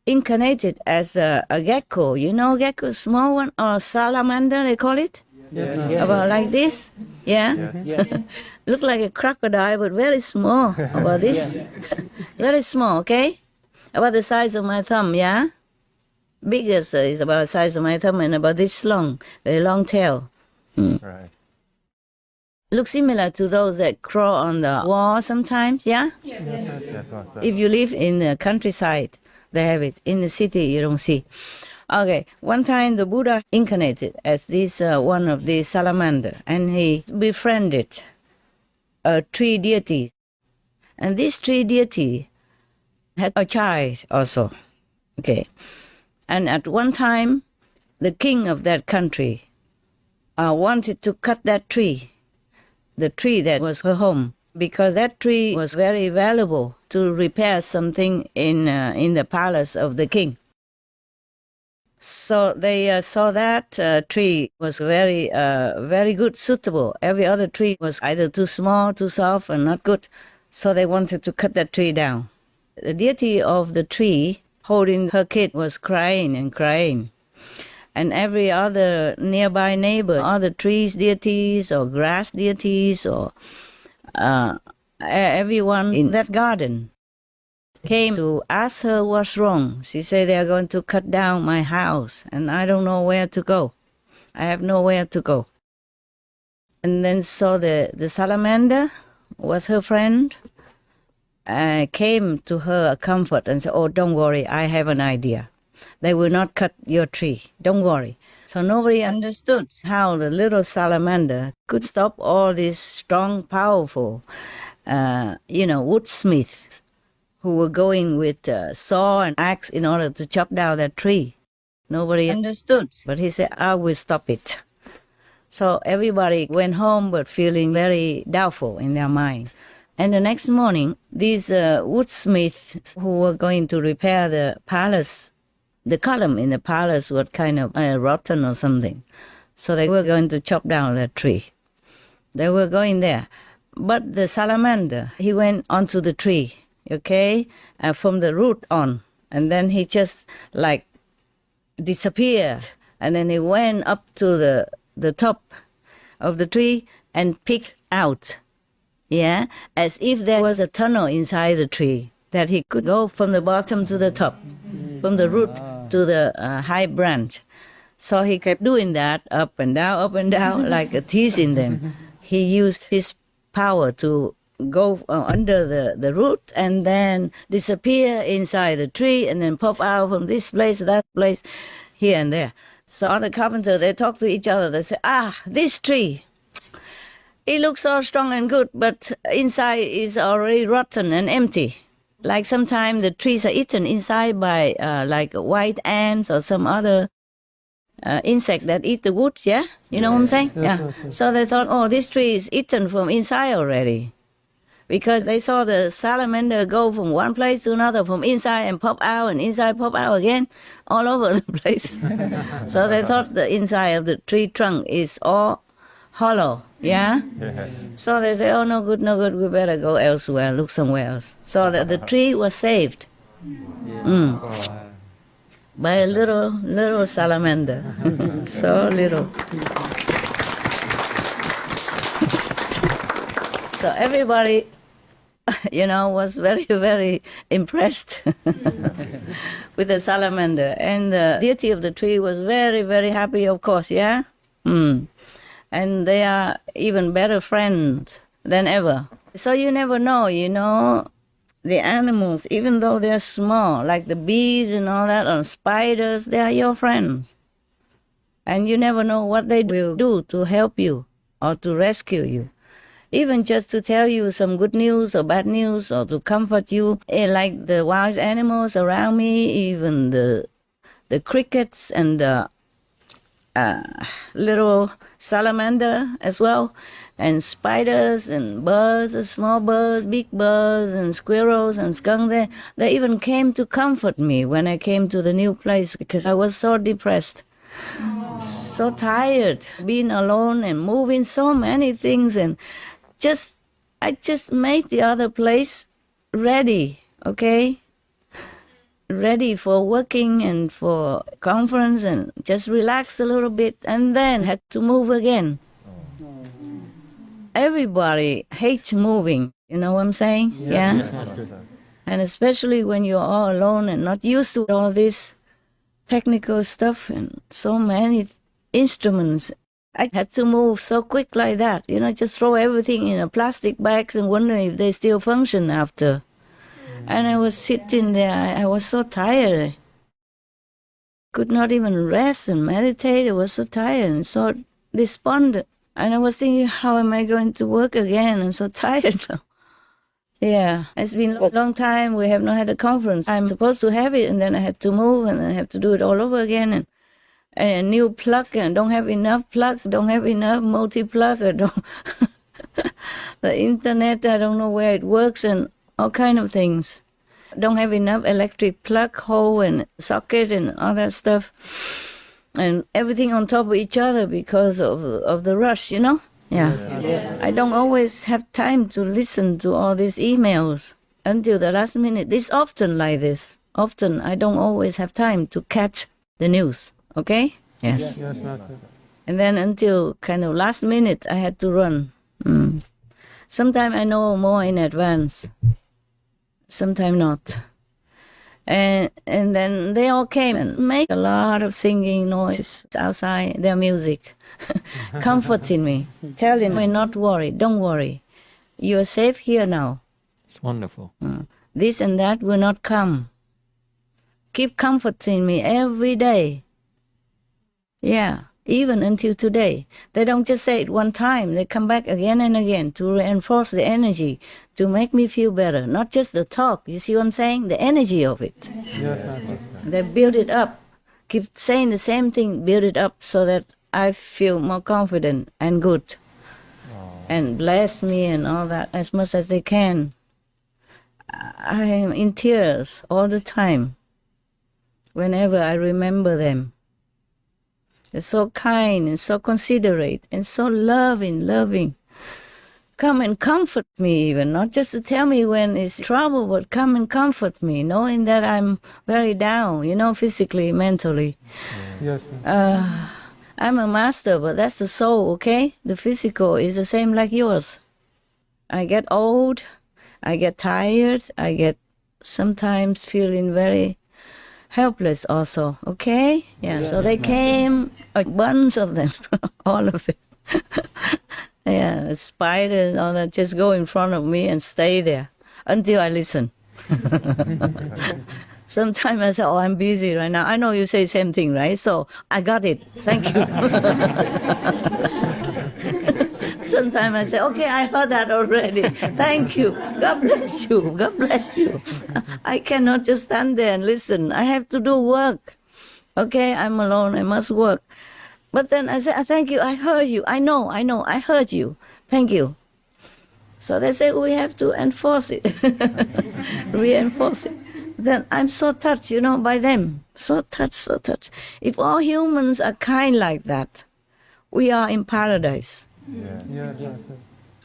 incarnated as a gecko. You know gecko, small one, or salamander, they call it? Yes. About like this? Yeah? Yes. Look like a crocodile, but very small. About this? Very small, okay? About the size of my thumb, yeah? Biggest is about the size of my thumb and about this long, very long tail. Right. Look similar to those that crawl on the wall sometimes, yeah? Yes, Master. If you live in the countryside, they have it. In the city, you don't see. Okay, one time the Buddha incarnated as this one of the salamanders, and he befriended a tree deity. And this tree deity had a child also. Okay. And at one time, the king of that country wanted to cut that tree, the tree that was her home, because that tree was very valuable to repair something in the palace of the king. So they saw that tree was very good, suitable. Every other tree was either too small, too soft, and not good. So they wanted to cut that tree down. The deity of the tree, holding her kid, was crying and crying. And every other nearby neighbor, other trees deities or grass deities or everyone in that garden came to ask her what's wrong. She said, they are going to cut down my house and I don't know where to go. I have nowhere to go. And then so the salamander was her friend, came to her comfort and said, oh, don't worry, I have an idea. They will not cut your tree. Don't worry. So nobody understood how the little salamander could stop all these strong, powerful, woodsmiths who were going with saw and axe in order to chop down that tree. Nobody understood. But he said, I will stop it. So everybody went home but feeling very doubtful in their minds. And the next morning, these woodsmiths who were going to repair the palace, the column in the palace was kind of rotten or something. So they were going to chop down that tree. They were going there. But the salamander, he went onto the tree, okay, from the root on. And then he just like disappeared. And then he went up to the top of the tree and picked out, yeah, as if there was a tunnel inside the tree that he could go from the bottom to the top, from the root to the high branch. So he kept doing that up and down, like teasing them. He used his power to go under the root and then disappear inside the tree and then pop out from this place, that place, here and there. So other carpenters, they talk to each other. They say, this tree, it looks so strong and good, but inside is already rotten and empty. Like sometimes the trees are eaten inside by like white ants or some other insect that eat the wood, yeah? You know what I'm saying? Yeah. So they thought, this tree is eaten from inside already. Because they saw the salamander go from one place to another, from inside and pop out, and inside pop out again, all over the place. So they thought the inside of the tree trunk is all hollow, yeah? So they say, no good, we better go elsewhere, look somewhere else. So the tree was saved by a little salamander. So little. So everybody, was very, very impressed with the salamander. And the deity of the tree was very, very happy, of course, yeah? And they are even better friends than ever. So you never know, the animals, even though they're small, like the bees and all that, or spiders, they are your friends. And you never know what they will do to help you or to rescue you. Even just to tell you some good news or bad news or to comfort you, like the wild animals around me, even the crickets and the little salamander as well, and spiders and birds, small birds, big birds, and squirrels and skunks. They even came to comfort me when I came to the new place because I was so depressed, so tired, being alone and moving so many things, and I just made the other place ready, okay? Ready for working and for conference, and just relax a little bit and then had to move again. Everybody hates moving, you know what I'm saying? Yeah. And especially when you're all alone and not used to all this technical stuff and so many instruments. I had to move so quick like that, just throw everything in a plastic bags and wonder if they still function after. And I was sitting there, I was so tired. Could not even rest and meditate. I was so tired and so despondent. And I was thinking, how am I going to work again? I'm so tired now. Yeah, it's been a long time. We have not had a conference. I'm supposed to have it, and then I had to move, and I have to do it all over again. And a new plug, and don't have enough plugs, don't have enough multi-plugs, I don't... the internet, I don't know where it works, and all kind of things. Don't have enough electric plug hole and socket and all that stuff. And everything on top of each other because of the rush, Yeah. I don't always have time to listen to all these emails until the last minute. It's often like this. Often I don't always have time to catch the news. Okay? Yes. And then until kind of last minute, I had to run. Sometimes I know more in advance. Sometimes not. And then they all came and make a lot of singing noise outside, their music, comforting me, telling me not to worry, don't worry. You are safe here now. It's wonderful. This and that will not come. Keep comforting me every day. Yeah, even until today. They don't just say it one time. They come back again and again to reinforce the energy, to make me feel better. Not just the talk, you see what I'm saying? The energy of it. They build it up. Keep saying the same thing, build it up so that I feel more confident and good. and bless me and all that as much as they can. I am in tears all the time whenever I remember them. They're so kind and so considerate and so loving. Come and comfort me even, not just to tell me when it's trouble, but come and comfort me, knowing that I'm very down, physically, mentally. Yes. I'm a master, but that's the soul, okay? The physical is the same like yours. I get old, I get tired, I get sometimes feeling very helpless also, okay? Yeah, so they came, a bunch of them, all of them. Yeah, spiders, all that, just go in front of me and stay there until I listen. Sometimes I say, I'm busy right now. I know you say the same thing, right? So I got it. Thank you. Sometimes I say, okay, I heard that already. Thank you. God bless you. God bless you. I cannot just stand there and listen. I have to do work. Okay, I'm alone. I must work. But then I say, thank you. I heard you. I know. I heard you. Thank you. So they say we have to enforce it. Reinforce it. Then I'm so touched, by them. So touched. If all humans are kind like that, we are in paradise. Yes.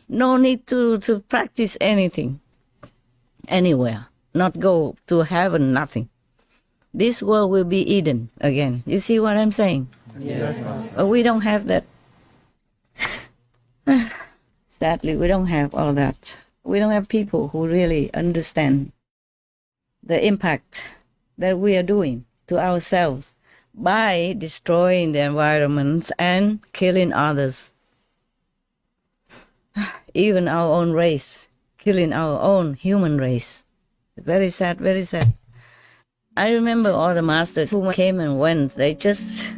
No need to practice anything, anywhere. Not go to heaven, nothing. This world will be Eden again. You see what I'm saying? Yes. But we don't have that. Sadly, we don't have all that. We don't have people who really understand the impact that we are doing to ourselves by destroying the environment and killing others. Even our own race, killing our own human race. Very sad, very sad. I remember all the masters who came and went, they just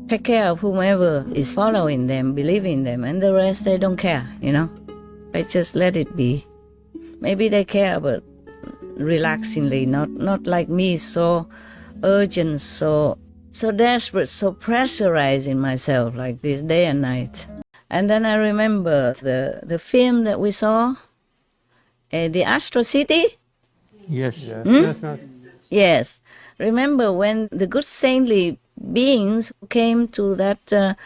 take care of whomever is following them, believing them, and the rest they don't care, They just let it be. Maybe they care, but relaxingly, not like me, so urgent, so desperate, so pressurizing myself like this day and night. And then I remember the film that we saw, the Astro City. Yes. Yes. Remember when the good saintly beings came to that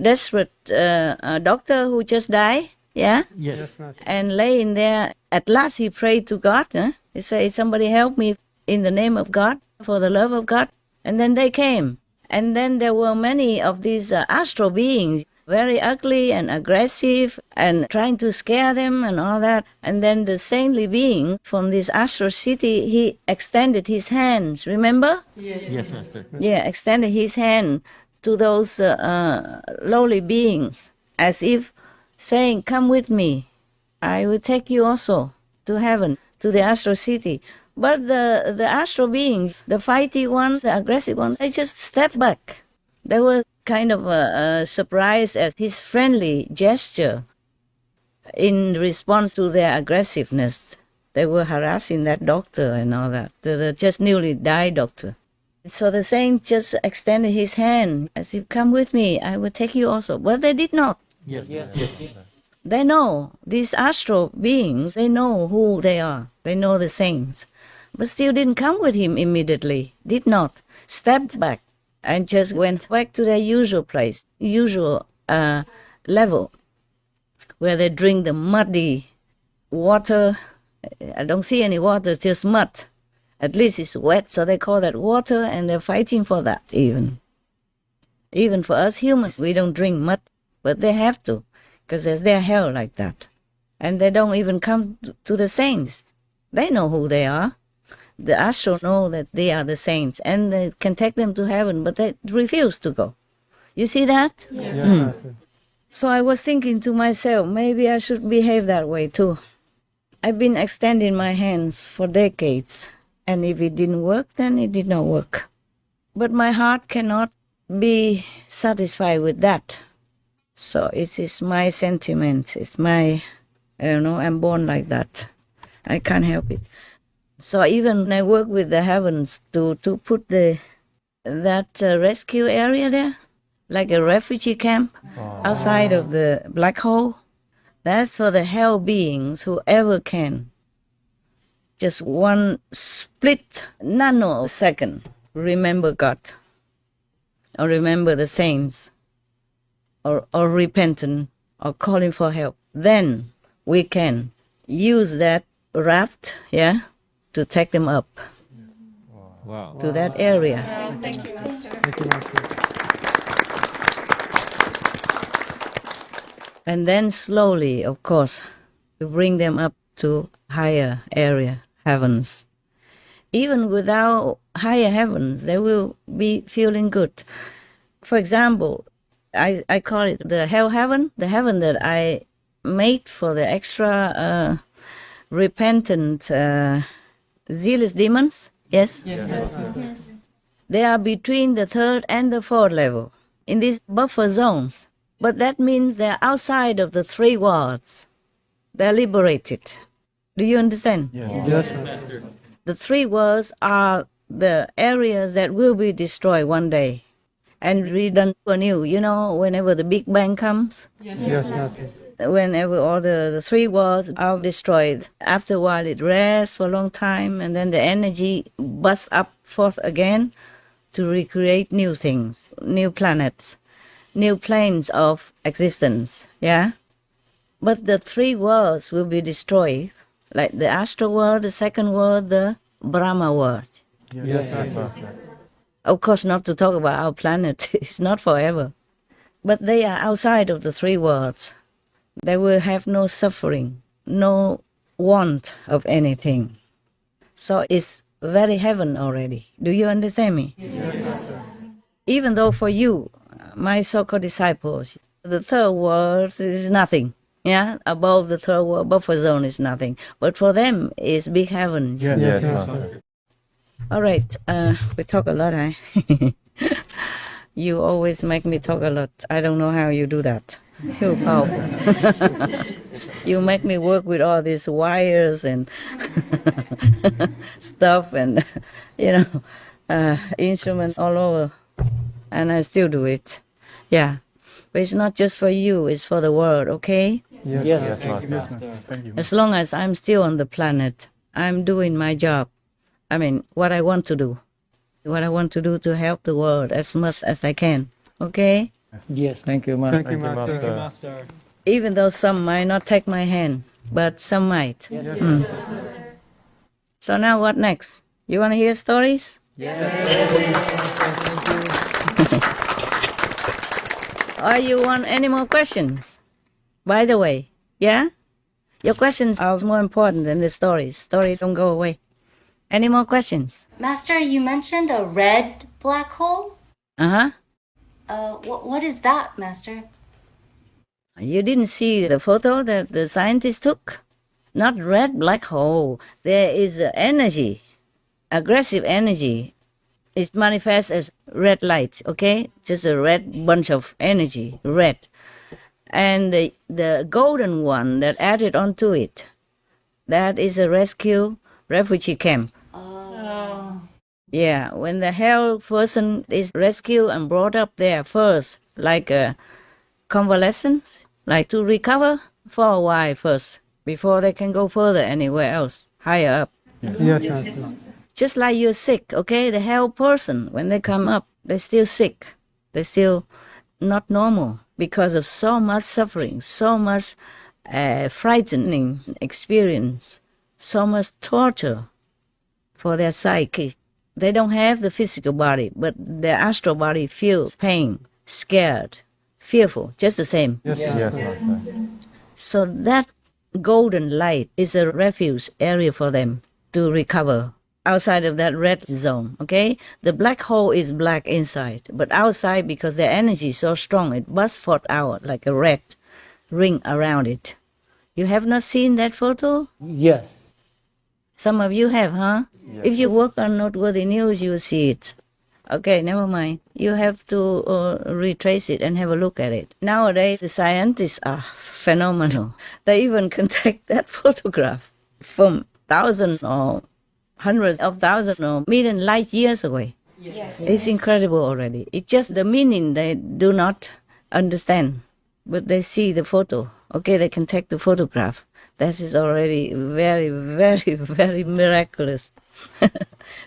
desperate doctor who just died? Yeah? Yes. And laying there, at last he prayed to God. He said, somebody help me in the name of God, for the love of God. And then they came. And then there were many of these astral beings, very ugly and aggressive and trying to scare them and all that. And then the saintly being from this astral city, he extended his hands, remember? Yes. Yeah, extended his hand to those lowly beings as if saying, come with me. I will take you also to heaven, to the astral city. But the astral beings, the fighty ones, the aggressive ones, they just stepped back. They were kind of surprised at his friendly gesture in response to their aggressiveness. They were harassing that doctor and all that, the just newly died doctor. So the saint just extended his hand as if, come with me, I will take you also. But they did not. Yes. They know, these astral beings, they know who they are. They know the saints. But still didn't come with him immediately. Did not. Stepped back and just went back to their usual place, usual level, where they drink the muddy water. I don't see any water, it's just mud. At least it's wet, so they call that water, and they're fighting for that even. Even for us humans, we don't drink mud, but they have to, because there's their hell like that. And they don't even come to the saints. They know who they are. The astral know that they are the saints, and they can take them to heaven, but they refuse to go. You see that? Yes. So I was thinking to myself, maybe I should behave that way too. I've been extending my hands for decades, and if it didn't work, then it did not work. But my heart cannot be satisfied with that. So it is my sentiment. It's my, I'm born like that. I can't help it. So even I work with the heavens to put that rescue area there, like a refugee camp outside of the black hole. That's for the hell beings, whoever can. Just one split nanosecond, remember God, or remember the saints, or repentant, or calling for help. Then we can use that raft, yeah, to take them up to that area. Thank you, Master. Thank you, Master. And then slowly, of course, we bring them up to higher area, heavens. Even without higher heavens, they will be feeling good. For example, I call it the hell heaven, the heaven that I made for the extra repentant, zealous demons. Yes? Yes. They are between the third and the fourth level, in these buffer zones. But that means they're outside of the 3 worlds. They're liberated. Do you understand? Yes. The 3 worlds are the areas that will be destroyed one day and redone anew. You know, whenever the Big Bang comes, Yes, Master. whenever all the 3 worlds are destroyed, after a while it rests for a long time, and then the energy busts up forth again to recreate new things, new planets, new planes of existence, yeah? But the 3 worlds will be destroyed, like the astral world, the second world, the Brahma world. Yes, Master. Of course, not to talk about our planet, it's not forever. But they are outside of the 3 worlds. They will have no suffering, no want of anything. So it's very heaven already. Do you understand me? Yes, Master. Even though for you, my so-called disciples, the 3rd world is nothing. Yeah, above the 3rd world buffer zone is nothing. But for them, it's big heavens. Yes, Master. All right, we talk a lot, huh? You always make me talk a lot. I don't know how you do that. You're powerful. You make me work with all these wires and stuff and, instruments all over. And I still do it. Yeah. But it's not just for you, it's for the world, okay? Yes, Master. Thank you. As long as I'm still on the planet, I'm doing my job. I mean, what I want to do. What I want to do to help the world as much as I can, okay? Yes, thank you, Master. Thank you, Master. Master. Master. Even though some might not take my hand, but some might. Yes. So now what next? You want to hear stories? Or you want any more questions? By the way, yeah? Your questions are more important than the stories. Stories don't go away. Any more questions? Master, you mentioned a red black hole? Uh-huh. What is that, Master? You didn't see the photo that the scientists took? Not red black hole. There is energy, aggressive energy. It manifests as red light, okay? Just a red bunch of energy, red. And the golden one that added onto it, that is a rescue refugee camp. Yeah, when the hell person is rescued and brought up there first, like a convalescence, like to recover for a while first, before they can go further anywhere else, higher up. Yes, Master. Just like you're sick, okay? The hell person, when they come up, they're still sick. They're still not normal because of so much suffering, so much frightening experience, so much torture for their psyche. They don't have the physical body, but their astral body feels pain, scared, fearful, just the same. Yes, Master. So that golden light is a refuge area for them to recover outside of that red zone, okay? The black hole is black inside, but outside, because their energy is so strong, it busts forth out like a red ring around it. You have not seen that photo? Yes. Some of you have, huh? Yes. If you work on Noteworthy News, you will see it. Okay, never mind. You have to retrace it and have a look at it. Nowadays, the scientists are phenomenal. They even can take that photograph from thousands or hundreds of thousands or million light years away. Yes. It's incredible already. It's just the meaning they do not understand. But they see the photo Okay, they can take the photograph. That is already very, very, very miraculous.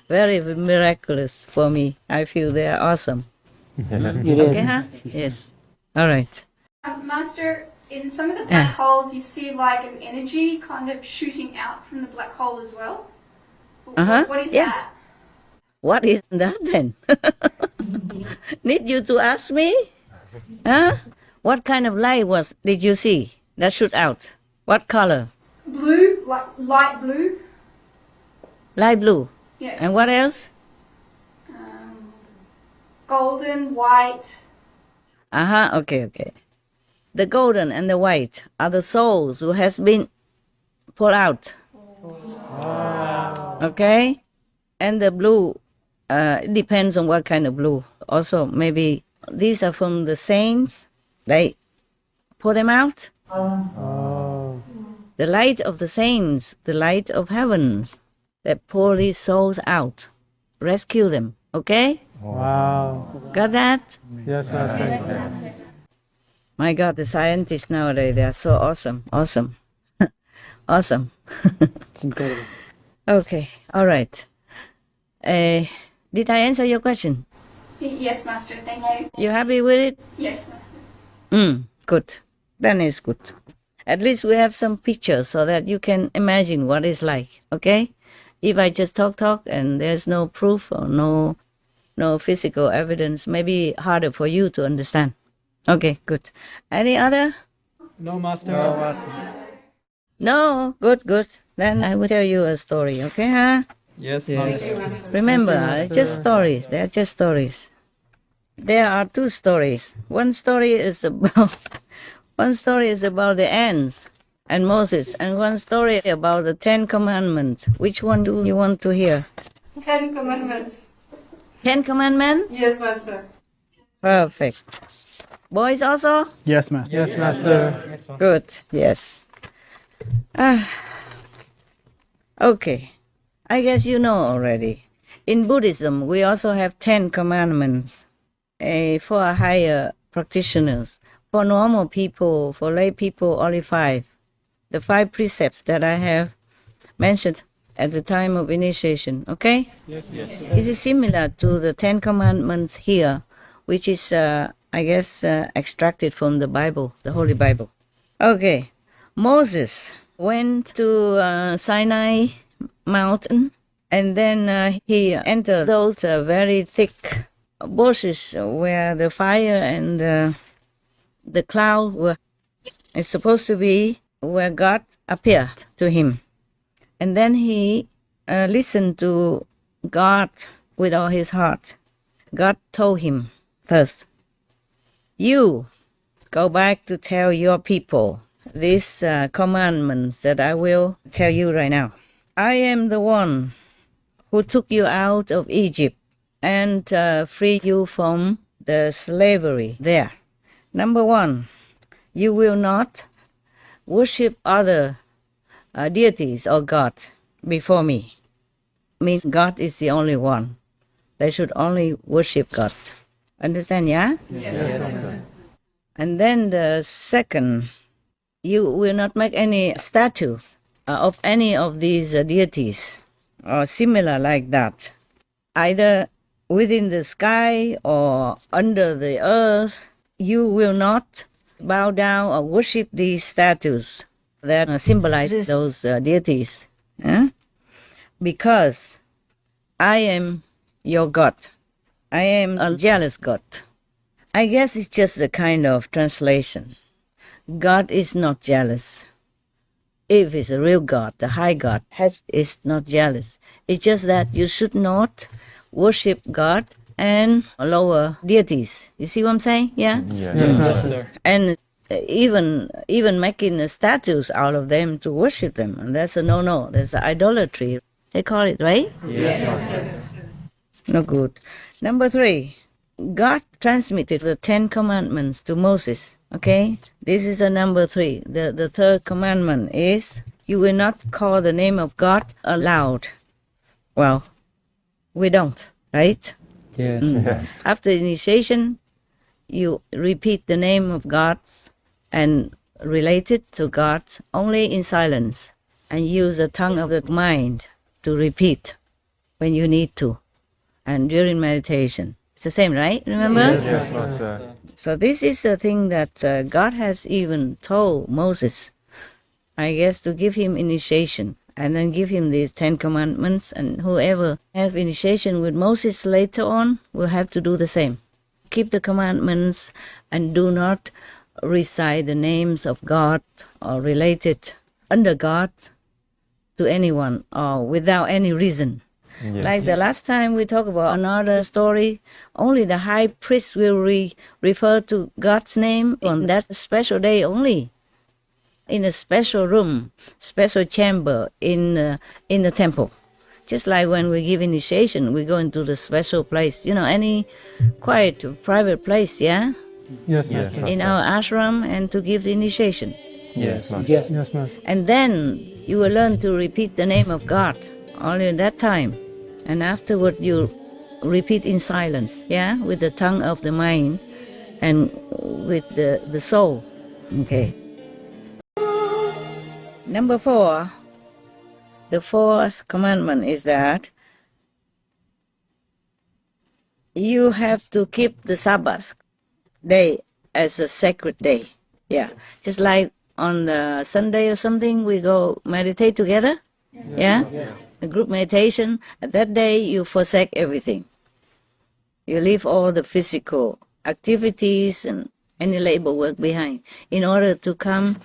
Very miraculous for me. I feel they are awesome. Okay, huh? Yes. All right. Master, in some of the black holes, you see like an energy kind of shooting out from the black hole as well. What is that? What is that then? Need you to ask me? Huh? What kind of light did you see that shoots out? What color? Blue, like light blue. Light blue. Yeah. And what else? Golden, white. Okay. The golden and the white are the souls who has been pulled out. Okay? And the blue, it depends on what kind of blue. Also, maybe these are from the saints. They pull them out. The light of the saints, the light of heavens, that pull these souls out. Rescue them. Okay? Wow. Got that? Yes, Master. My God, the scientists nowadays, they are so awesome. Awesome. It's incredible. Okay, all right. Did I answer your question? Yes, Master. Thank you. You happy with it? Yes, Master. Good. Then it's good. At least we have some pictures so that you can imagine what it's like, okay? If I just talk and there's no proof or no physical evidence, maybe harder for you to understand. Okay, good. Any other? No, Master. No? Good. Then I will tell you a story, okay, huh? Yes, Master. Remember, just stories. They are just stories. There are two stories. One story is about the ants and Moses, and one story about the 10 Commandments. Which one do you want to hear? 10 Commandments. 10 Commandments? Yes, Master. Perfect. Boys also? Yes, Master. Yes, Master. Good, yes. Okay, I guess you know already. In Buddhism, we also have 10 Commandments for higher practitioners. For normal people, for lay people, only 5. The 5 precepts that I have mentioned at the time of initiation, okay? Yes. It is similar to the 10 Commandments here, which is, I guess, extracted from the Bible, the Holy Bible. Okay, Moses went to Sinai mountain, and then he entered those very thick bushes where the fire and the cloud is supposed to be, where God appeared to him. And then he listened to God with all his heart. God told him first, you go back to tell your people these commandments that I will tell you right now. I am the one who took you out of Egypt and freed you from the slavery there. Number 1, you will not worship other deities or God before me. Means God is the only one. They should only worship God. Understand, yeah? Yes. And then the second, you will not make any statues of any of these deities or similar like that, either within the sky or under the earth. You will not bow down or worship these statues that symbolizes those deities. Because I am your God. I am a jealous God. I guess it's just a kind of translation. God is not jealous. If it's a real God, the high God, is not jealous. It's just that you should not worship God and lower deities. You see what I'm saying? Yeah? Yes, Master. And even making statues out of them to worship them. And that's a no-no. That's idolatry. They call it, right? Yes, Master. No good. Number 3, God transmitted the 10 Commandments to Moses. Okay? This is a number 3. The third commandment is, you will not call the name of God aloud. Well, we don't, right? Yes. After initiation, you repeat the name of God, and related to God only in silence and use the tongue of the mind to repeat when you need to and during meditation. It's the same, right? Remember? Yes, Master. So this is a thing that God has even told Moses, I guess, to give him initiation and then give him these 10 commandments, and whoever has initiation with Moses later on will have to do the same. Keep the commandments and do not recite the names of God or related under God to anyone or without any reason. Yes. Like the last time we talked about another story, only the high priest will refer to God's name on that special day only, in a special room, special chamber in the temple. Just like when we give initiation, we go into the special place, any quiet, private place, yeah? Yes, Yes, Master. In our ashram, and to give the initiation. Yes, Master. Yes, Master. And then you will learn to repeat the name of God only at that time. And afterward you repeat in silence, yeah, with the tongue of the mind and with the soul. Okay. Number 4, the 4th commandment is that you have to keep the Sabbath day as a sacred day. Yeah, just like on the Sunday or something, we go meditate together. Yeah? The group meditation, at that day you forsake everything. You leave all the physical activities and any labor work behind in order to come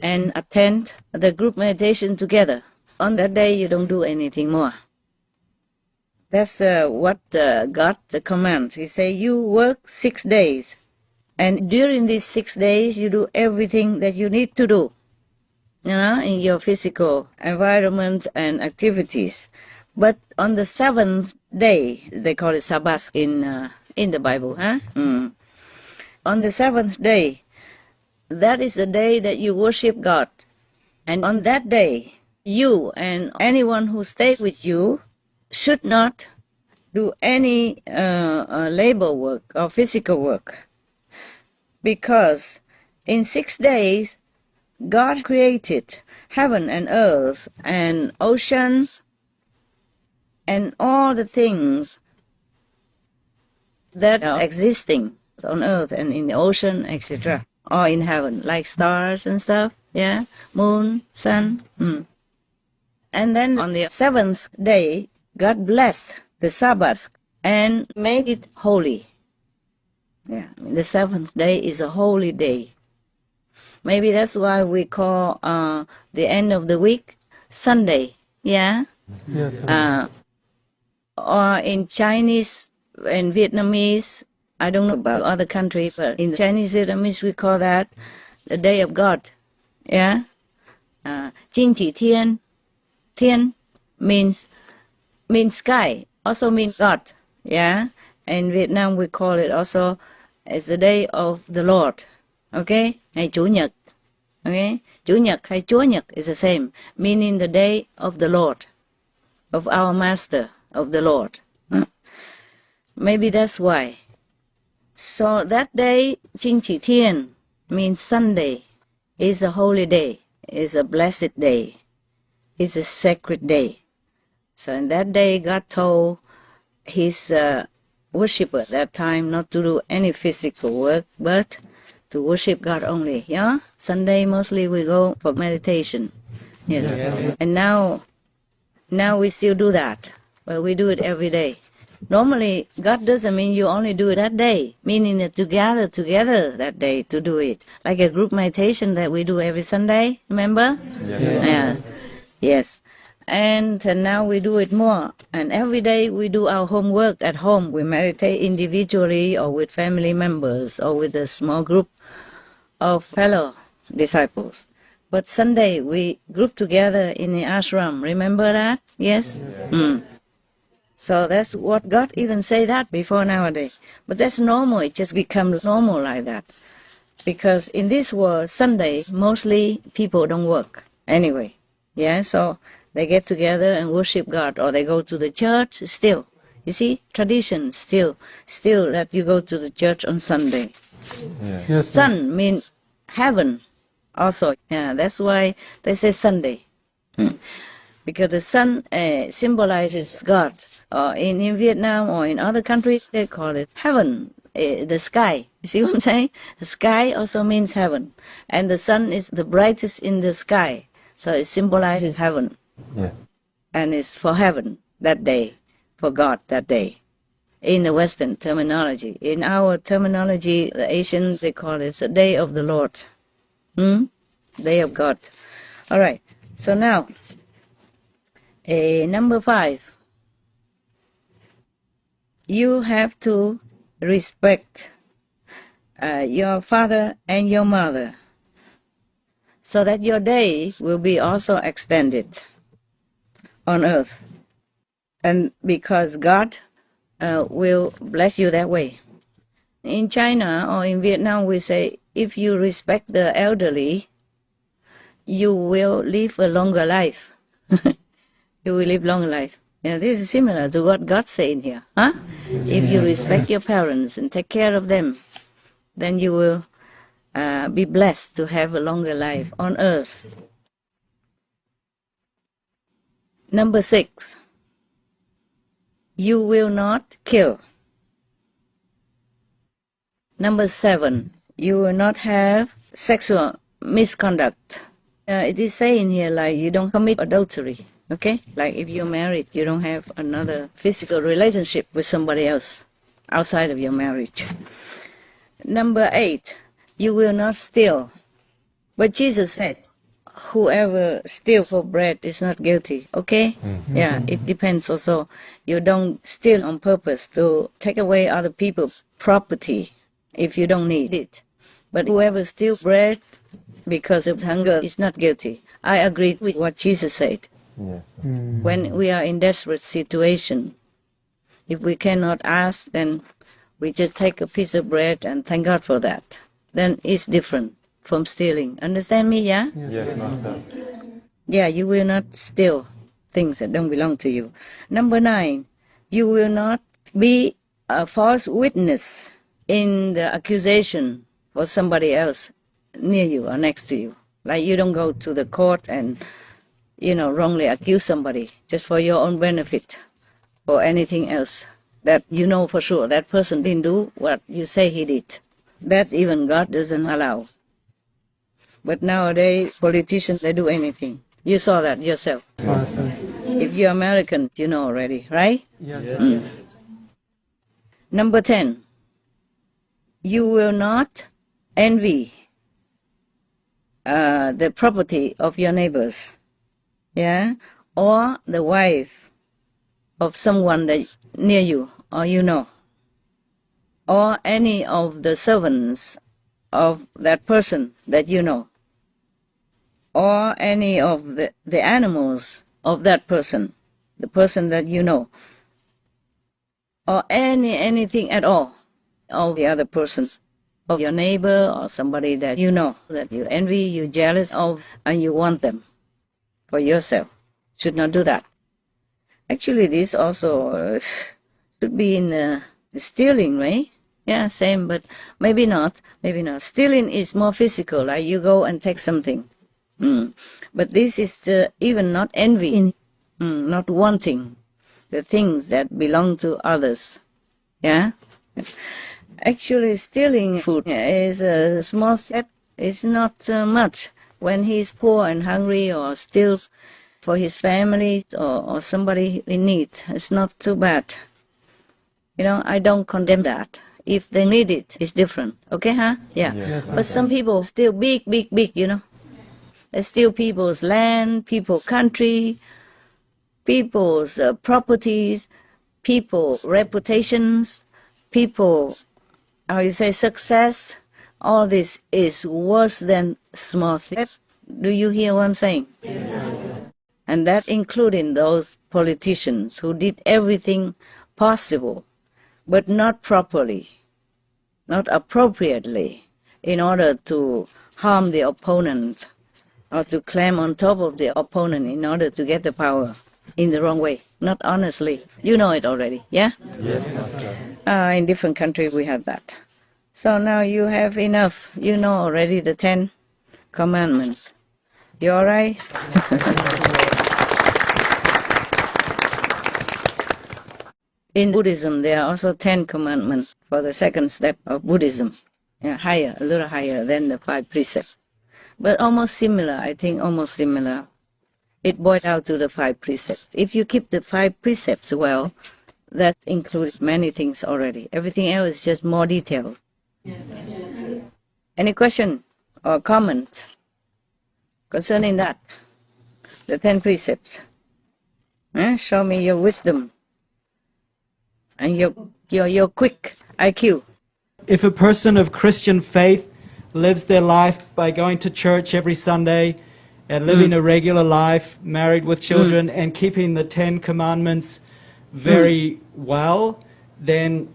and attend the group meditation together. On that day you don't do anything more. That's what God commands. He say you work 6 days, and during these 6 days you do everything that you need to do, in your physical environment and activities. But on the 7th day, they call it Sabbath in the Bible, huh? On the 7th day, that is the day that you worship God. And on that day, you and anyone who stays with you should not do any labor work or physical work. Because in 6 days, God created heaven and earth and oceans and all the things that are existing on earth and in the ocean, etc., or in heaven, like stars and stuff, yeah, moon, sun. And then on the 7th day, God blessed the Sabbath and made it holy. Yeah, the 7th day is a holy day. Maybe that's why we call the end of the week Sunday, yeah? Yes, Or in Chinese and Vietnamese, I don't know about other countries, but in Chinese, Vietnamese, we call that the Day of God, yeah? THIêN, THIêN means sky, also means God, yeah? In Vietnam, we call it also as the Day of the Lord, okay? Ngày Chủ nhật, okay? Chủ nhật hay Chúa nhật is the same, meaning the day of the Lord, of our Master, of the Lord. Maybe that's why. So that day, THIêN means Sunday, is a holy day, is a blessed day, is a sacred day. So in that day, God told his worshippers at that time not to do any physical work, but to worship God only, yeah? Sunday, mostly we go for meditation, yes. And now we still do that, but we do it every day. Normally, God doesn't mean you only do it that day, meaning that you gather together that day to do it. Like a group meditation that we do every Sunday, remember? Yes. Yes. And now we do it more. And every day we do our homework at home. We meditate individually or with family members or with a small group of fellow disciples. But Sunday we group together in the ashram. Remember that? Yes? So that's what God even say that before nowadays. But that's normal. It just becomes normal like that. Because in this world, Sunday, mostly people don't work anyway. Yeah, so they get together and worship God, or they go to the church still. You see, tradition still that you go to the church on Sunday. Yeah. Yes, Sun means heaven, Also, yeah, that's why they say Sunday. Because the sun symbolizes God. In Vietnam or in other countries, they call it heaven, the sky. You see what I'm saying? The sky also means heaven. And the sun is the brightest in the sky. So it symbolizes heaven. Yes. And it's for heaven that day, for God that day. In the Western terminology. In our terminology, the Asians, they call it the day of the Lord. Day of God. All right. So now, number 5. You have to respect your father and your mother so that your days will be also extended on earth. And because God will bless you that way. In China or in Vietnam, we say, if you respect the elderly, you will live a longer life. You will live longer life. Yeah, this is similar to what God said here. Huh? If you respect your parents and take care of them, then you will be blessed to have a longer life on earth. Number 6. You will not kill. Number 7. You will not have sexual misconduct. It is saying here like you don't commit adultery. Okay? Like if you're married, you don't have another physical relationship with somebody else outside of your marriage. Number 8, you will not steal. But Jesus said, whoever steals for bread is not guilty. Okay? Yeah, it depends also. You don't steal on purpose to take away other people's property if you don't need it. But whoever steals bread because of hunger is not guilty. I agree with what Jesus said. Yes. When we are in desperate situation, if we cannot ask, then we just take a piece of bread and thank God for that. Then it's different from stealing. Understand me, yeah? Yes, Master. Yeah, you will not steal things that don't belong to you. Number 9, you will not be a false witness in the accusation for somebody else near you or next to you. Like you don't go to the court and wrongly accuse somebody just for your own benefit or anything else that you know for sure that person didn't do what you say he did. That's even God doesn't allow. But nowadays, politicians, they do anything. You saw that yourself. If you're American, you know already, right? Yes. Number 10, you will not envy the property of your neighbors. Yeah, or the wife of someone that's near you or you know, or any of the servants of that person that you know, or any of the animals of that person, the person that you know, or anything at all of the other persons, of your neighbor or somebody that you know, that you envy, you're jealous of, and you want them for yourself. Should not do that. Actually, this also should be in stealing, right? Yeah, same, but maybe not. Maybe not. Stealing is more physical, like you go and take something. But this is even not envy, not wanting the things that belong to others. Yeah? Actually, stealing food is a small step. It's not much. When he's poor and hungry or steals for his family or somebody in need, it's not too bad. I don't condemn that. If they need it, it's different. Okay, huh? Yeah. Yes. But some people steal big, They steal people's land, people's country, people's properties, people's reputations, people's, success. All this is worse than small things. Do you hear what I'm saying? Yes. And that including those politicians who did everything possible, but not properly, not appropriately, in order to harm the opponent or to climb on top of the opponent in order to get the power in the wrong way, not honestly. You know it already, yeah? Yes, Master. In different countries we have that. So now you have enough. You know already the 10 commandments. You all right? In Buddhism, there are also 10 commandments for the second step of Buddhism. Yeah, higher, a little higher than the 5 precepts. But almost similar, I think, almost similar. It boils out to the 5 precepts. If you keep the 5 precepts well, that includes many things already. Everything else is just more detailed. Any question or comment concerning that? The 10 precepts. Show me your wisdom and your quick IQ. If a person of Christian faith lives their life by going to church every Sunday and living a regular life, married with children, and keeping the 10 commandments very well, then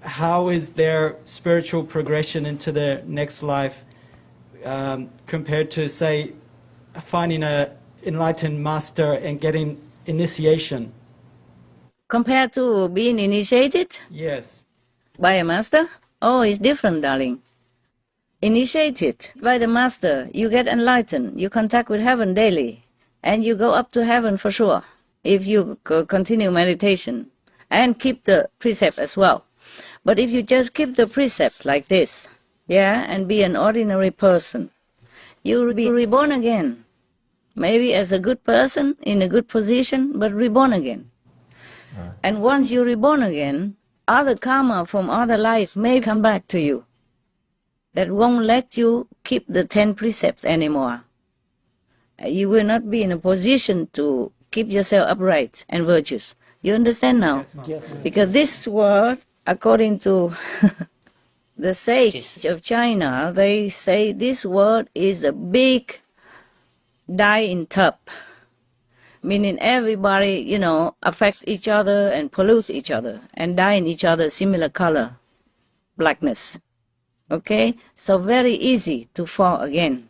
how is their spiritual progression into the next life compared to, say, finding an enlightened master and getting initiation? Compared to being initiated? Yes. By a master? Oh, it's different, darling. Initiated by the master, you get enlightened, you contact with heaven daily, and you go up to heaven for sure, if you continue meditation, and keep the precept as well. But if you just keep the precept like this, and be an ordinary person, you will be reborn again. Maybe as a good person, in a good position, but reborn again. And once you're reborn again, other karma from other lives may come back to you. That won't let you keep the 10 precepts anymore. You will not be in a position to keep yourself upright and virtuous. You understand now? Yes. Because this word, according to the sage of China, they say this word is a big dye in tub. Meaning everybody, affect each other and pollute each other and dye in each other similar color, blackness. Okay? So very easy to fall again.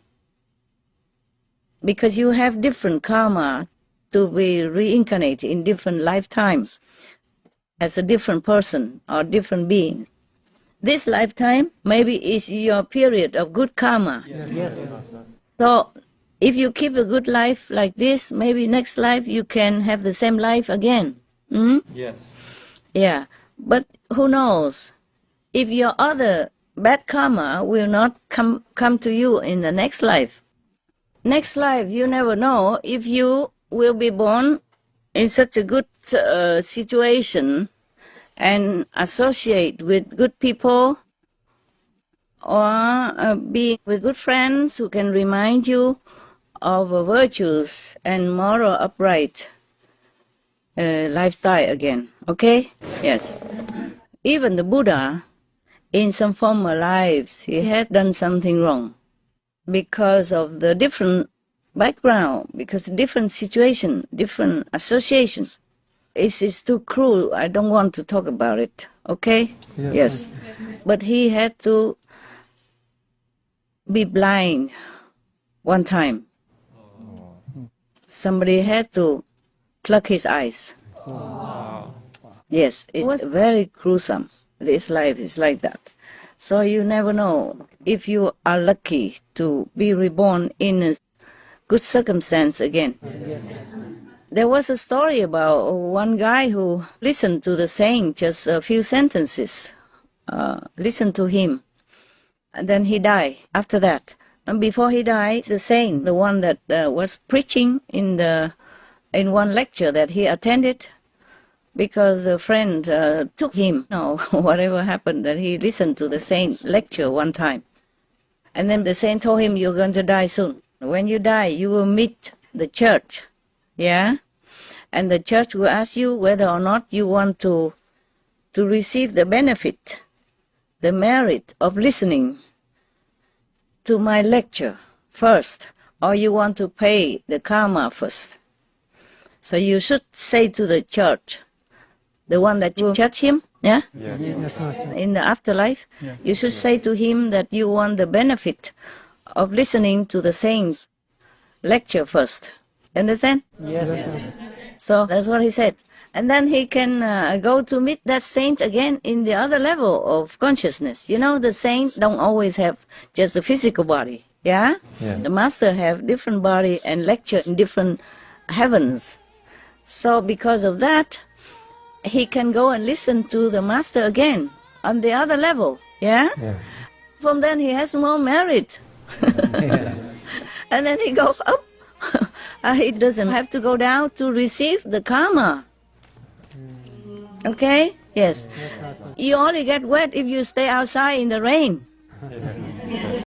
Because you have different karma to be reincarnated in different lifetimes as a different person or different being. This lifetime maybe is your period of good karma. Yes. So if you keep a good life like this, maybe next life you can have the same life again. Yes. Yeah, but who knows? If your other bad karma will not come to you in the next life. Next life, you never know if you will be born in such a good situation and associate with good people, or be with good friends who can remind you of virtues and moral upright lifestyle again. Okay? Yes. Even the Buddha, in some former lives, he had done something wrong because of the different background, because the different situation, different associations. It's too cruel. I don't want to talk about it. Okay? Yes. But he had to be blind one time. Somebody had to pluck his eyes. Yes, it was very gruesome. This life is like that. So you never know if you are lucky to be reborn in a good circumstance again. There was a story about one guy who listened to the saint just a few sentences, listened to him, and then he died after that. And before he died, the saint, the one that was preaching in one lecture that he attended, because a friend took him, whatever happened, that he listened to the saint lecture one time. And then the saint told him, you're going to die soon. When you die, you will meet the church, and the church will ask you whether or not you want to receive the benefit, the merit of listening to my lecture first, or you want to pay the karma first. So you should say to the church, the one that will judge him, in the afterlife, you should say to him that you want the benefit of listening to the saint's lecture first. Understand? Yes. So that's what he said. And then he can go to meet that saint again in the other level of consciousness. The saints don't always have just a physical body. Yeah? Yes. The master have different body and lecture in different heavens. So because of that, he can go and listen to the master again on the other level. Yeah? Yeah. From then he has more merit. And then he goes up. He doesn't have to go down to receive the karma. Okay? Yes. You only get wet if you stay outside in the rain.